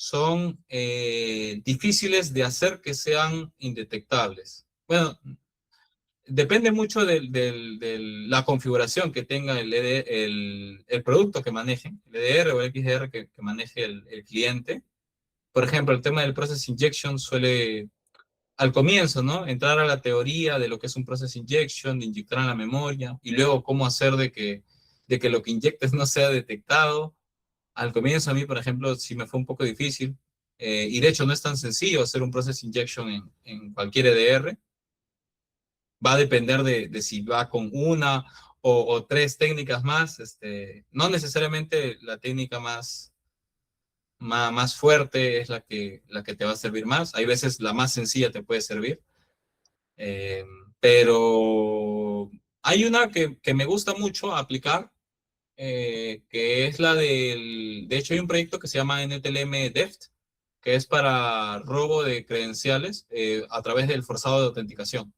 Speaker 1: son difíciles de hacer que sean indetectables. Bueno, depende mucho de la configuración que tenga el producto que maneje, el EDR o el XDR que maneje el cliente. Por ejemplo, el tema del process injection suele, al comienzo, ¿no? Entrar a la teoría de lo que es un process injection, de inyectar en la memoria, y luego cómo hacer de que lo que inyectes no sea detectado. Al comienzo a mí, por ejemplo, sí me fue un poco difícil, y de hecho no es tan sencillo hacer un process injection en cualquier EDR. Va a depender de si va con una o tres técnicas más. No necesariamente la técnica más fuerte es la que te va a servir más. Hay veces la más sencilla te puede servir. Eh, pero hay una que me gusta mucho aplicar, que es la de hecho hay un proyecto que se llama NTLM Deft, que es para robo de credenciales a través del forzado de autenticación.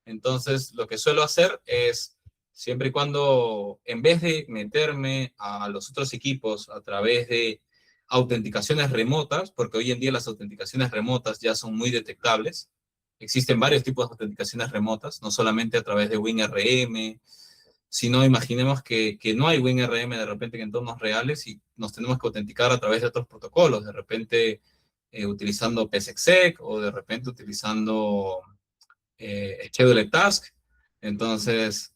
Speaker 1: Entonces, lo que suelo hacer es, siempre y cuando, en vez de meterme a los otros equipos a través de autenticaciones remotas, porque hoy en día las autenticaciones remotas ya son muy detectables, existen varios tipos de autenticaciones remotas, no solamente a través de WinRM, sino imaginemos que no hay WinRM de repente en entornos reales y nos tenemos que autenticar a través de otros protocolos, de repente utilizando PSEXEC o de repente utilizando schedule task. Entonces,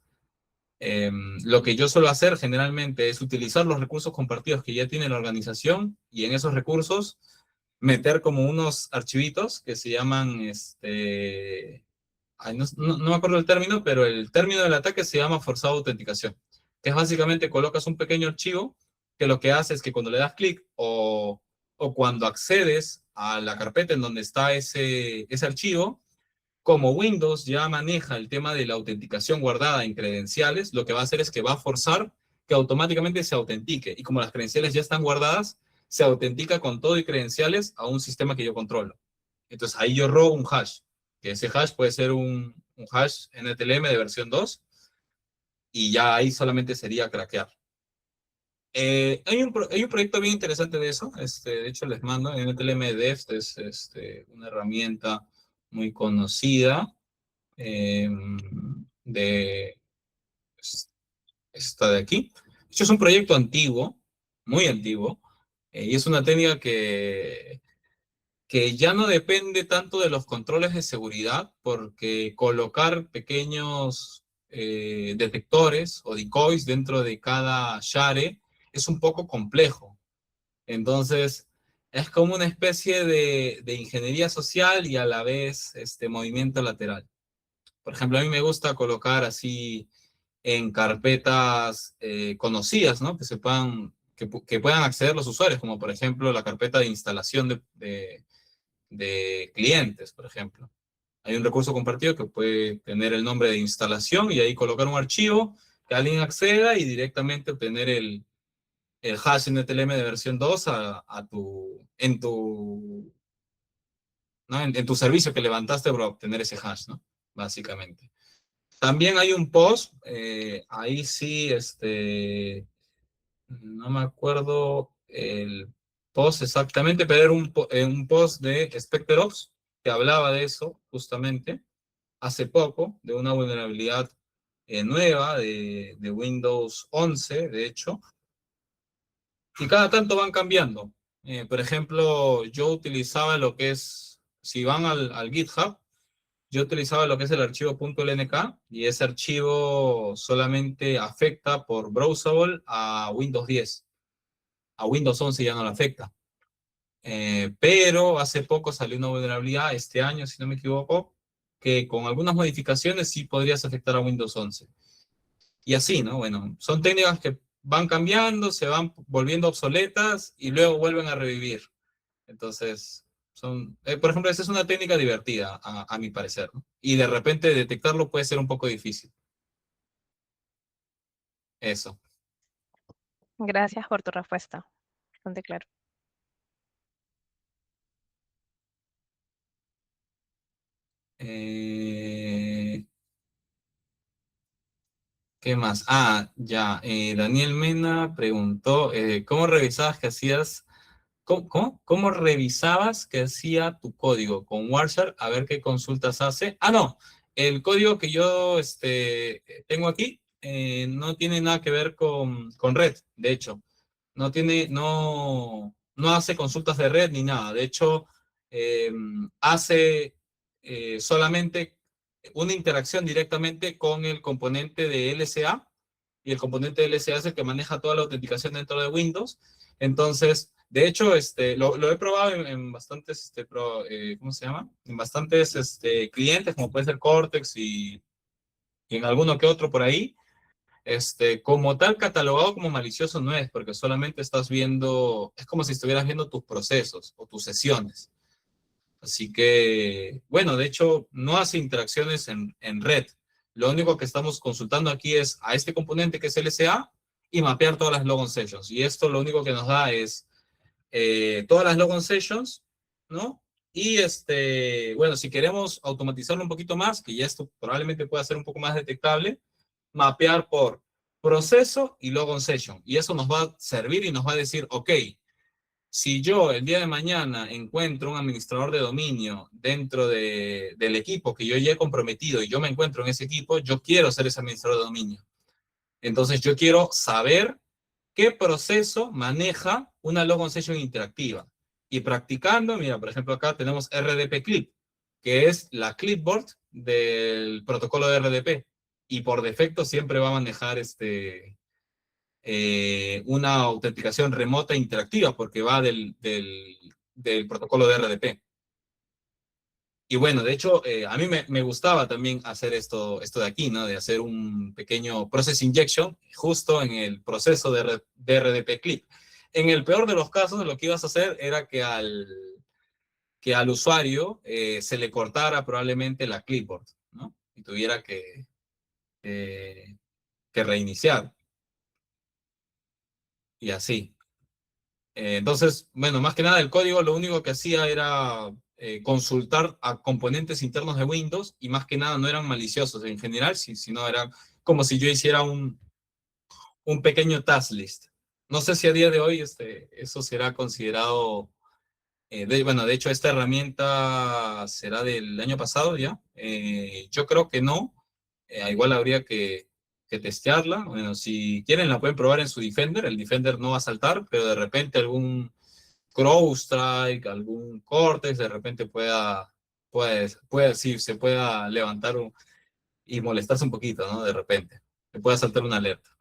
Speaker 1: lo que yo suelo hacer generalmente es utilizar los recursos compartidos que ya tiene la organización y en esos recursos meter como unos archivitos que se llaman, no me acuerdo el término, pero el término del ataque se llama forzado autenticación, que es básicamente colocas un pequeño archivo que lo que hace es que cuando le das clic o cuando accedes a la carpeta en donde está ese archivo, como Windows ya maneja el tema de la autenticación guardada en credenciales, lo que va a hacer es que va a forzar que automáticamente se autentique. Y como las credenciales ya están guardadas, se autentica con todo y credenciales a un sistema que yo controlo. Entonces ahí yo robo un hash, que ese hash puede ser un hash NTLM de versión 2, y ya ahí solamente sería craquear. Hay un proyecto bien interesante de eso, de hecho les mando, NTLM Deft es una herramienta muy conocida, eh, de esta de aquí. De hecho, es un proyecto antiguo, muy antiguo, y es una técnica que ya no depende tanto de los controles de seguridad, porque colocar pequeños detectores o decoys dentro de cada share es un poco complejo. Entonces, es como una especie de ingeniería social y a la vez movimiento lateral. Por ejemplo, a mí me gusta colocar así en carpetas conocidas, ¿no? Que puedan acceder los usuarios, como por ejemplo la carpeta de instalación de clientes, por ejemplo. Hay un recurso compartido que puede tener el nombre de instalación y ahí colocar un archivo que alguien acceda y directamente obtener el hash NTLM de versión 2 ¿no? en tu servicio que levantaste para obtener ese hash, ¿no? Básicamente. También hay un post, ahí sí, no me acuerdo el post exactamente, pero era un post de SpecterOps que hablaba de eso justamente hace poco, de una vulnerabilidad nueva de Windows 11, de hecho, y cada tanto van cambiando. Por ejemplo, yo utilizaba lo que es, si van al GitHub, yo utilizaba lo que es el archivo .lnk y ese archivo solamente afecta por browsable a Windows 10. A Windows 11 ya no le afecta. Pero hace poco salió una vulnerabilidad, este año, si no me equivoco, que con algunas modificaciones sí podrías afectar a Windows 11. Y así, ¿no? Bueno, son técnicas que van cambiando, se van volviendo obsoletas y luego vuelven a revivir. Entonces, por ejemplo, esa es una técnica divertida, a mi parecer, ¿no? Y de repente detectarlo puede ser un poco difícil. Eso.
Speaker 3: Gracias por tu respuesta. Bastante claro.
Speaker 1: ¿Qué más? Ah, ya. Daniel Mena preguntó, ¿cómo revisabas que hacías? ¿Cómo revisabas que hacía tu código con Warshare? A ver qué consultas hace. Ah, no. el código que yo tengo aquí no tiene nada que ver con red, de hecho. No hace consultas de red ni nada. De hecho, hace solamente una interacción directamente con el componente de LSA, y el componente de LSA es el que maneja toda la autenticación dentro de Windows. Entonces, de hecho, lo he probado en bastantes, ¿cómo se llama? En bastantes clientes, como puede ser Cortex y en alguno que otro por ahí. Como tal, catalogado como malicioso no es, porque solamente estás viendo, es como si estuvieras viendo tus procesos o tus sesiones. Así que, bueno, de hecho, no hace interacciones en red. Lo único que estamos consultando aquí es a este componente que es LSA y mapear todas las logon sessions. Y esto lo único que nos da es todas las logon sessions, ¿no? Y bueno, si queremos automatizarlo un poquito más, que ya esto probablemente pueda ser un poco más detectable, mapear por proceso y logon session. Y eso nos va a servir y nos va a decir, ok, si yo el día de mañana encuentro un administrador de dominio dentro del equipo que yo ya he comprometido y yo me encuentro en ese equipo, yo quiero ser ese administrador de dominio. Entonces yo quiero saber qué proceso maneja una logon session interactiva. Y practicando, mira, por ejemplo, acá tenemos RDP Clip, que es la clipboard del protocolo de RDP. Y por defecto siempre va a manejar una autenticación remota interactiva, porque va del protocolo de RDP. Y bueno, de hecho, a mí me gustaba también hacer esto de aquí, ¿no? De hacer un pequeño process injection justo en el proceso de RDP Clip. En el peor de los casos, lo que ibas a hacer era que al usuario se le cortara probablemente la clipboard, ¿no? Y tuviera que reiniciar. Y así. Entonces, bueno, más que nada el código lo único que hacía era consultar a componentes internos de Windows, y más que nada no eran maliciosos en general, sino eran como si yo hiciera un pequeño task list. No sé si a día de hoy eso será considerado, bueno, de hecho esta herramienta será del año pasado ya. Yo creo que no. Igual habría que testearla. Bueno, si quieren la pueden probar en su Defender. El Defender no va a saltar, pero de repente algún CrowdStrike, algún Cortex, de repente sí, se pueda levantar y molestarse un poquito, ¿no? De repente. Se pueda saltar una alerta.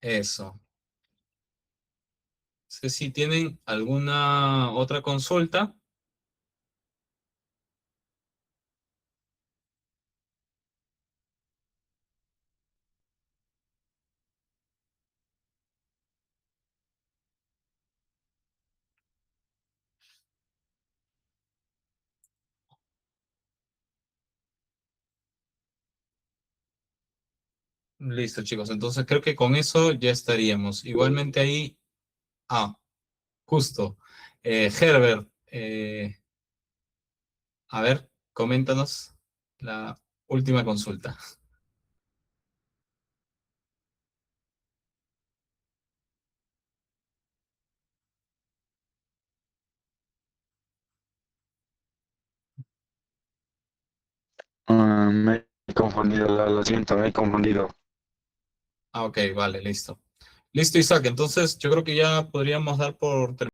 Speaker 1: Eso. No sé si tienen alguna otra consulta. Listo, chicos. Entonces creo que con eso ya estaríamos. Igualmente ahí, justo. Herbert, a ver, coméntanos la última consulta.
Speaker 4: Me he confundido, lo siento, me he confundido.
Speaker 1: Ok, vale, listo. Listo, Isaac. Entonces yo creo que ya podríamos dar por terminado.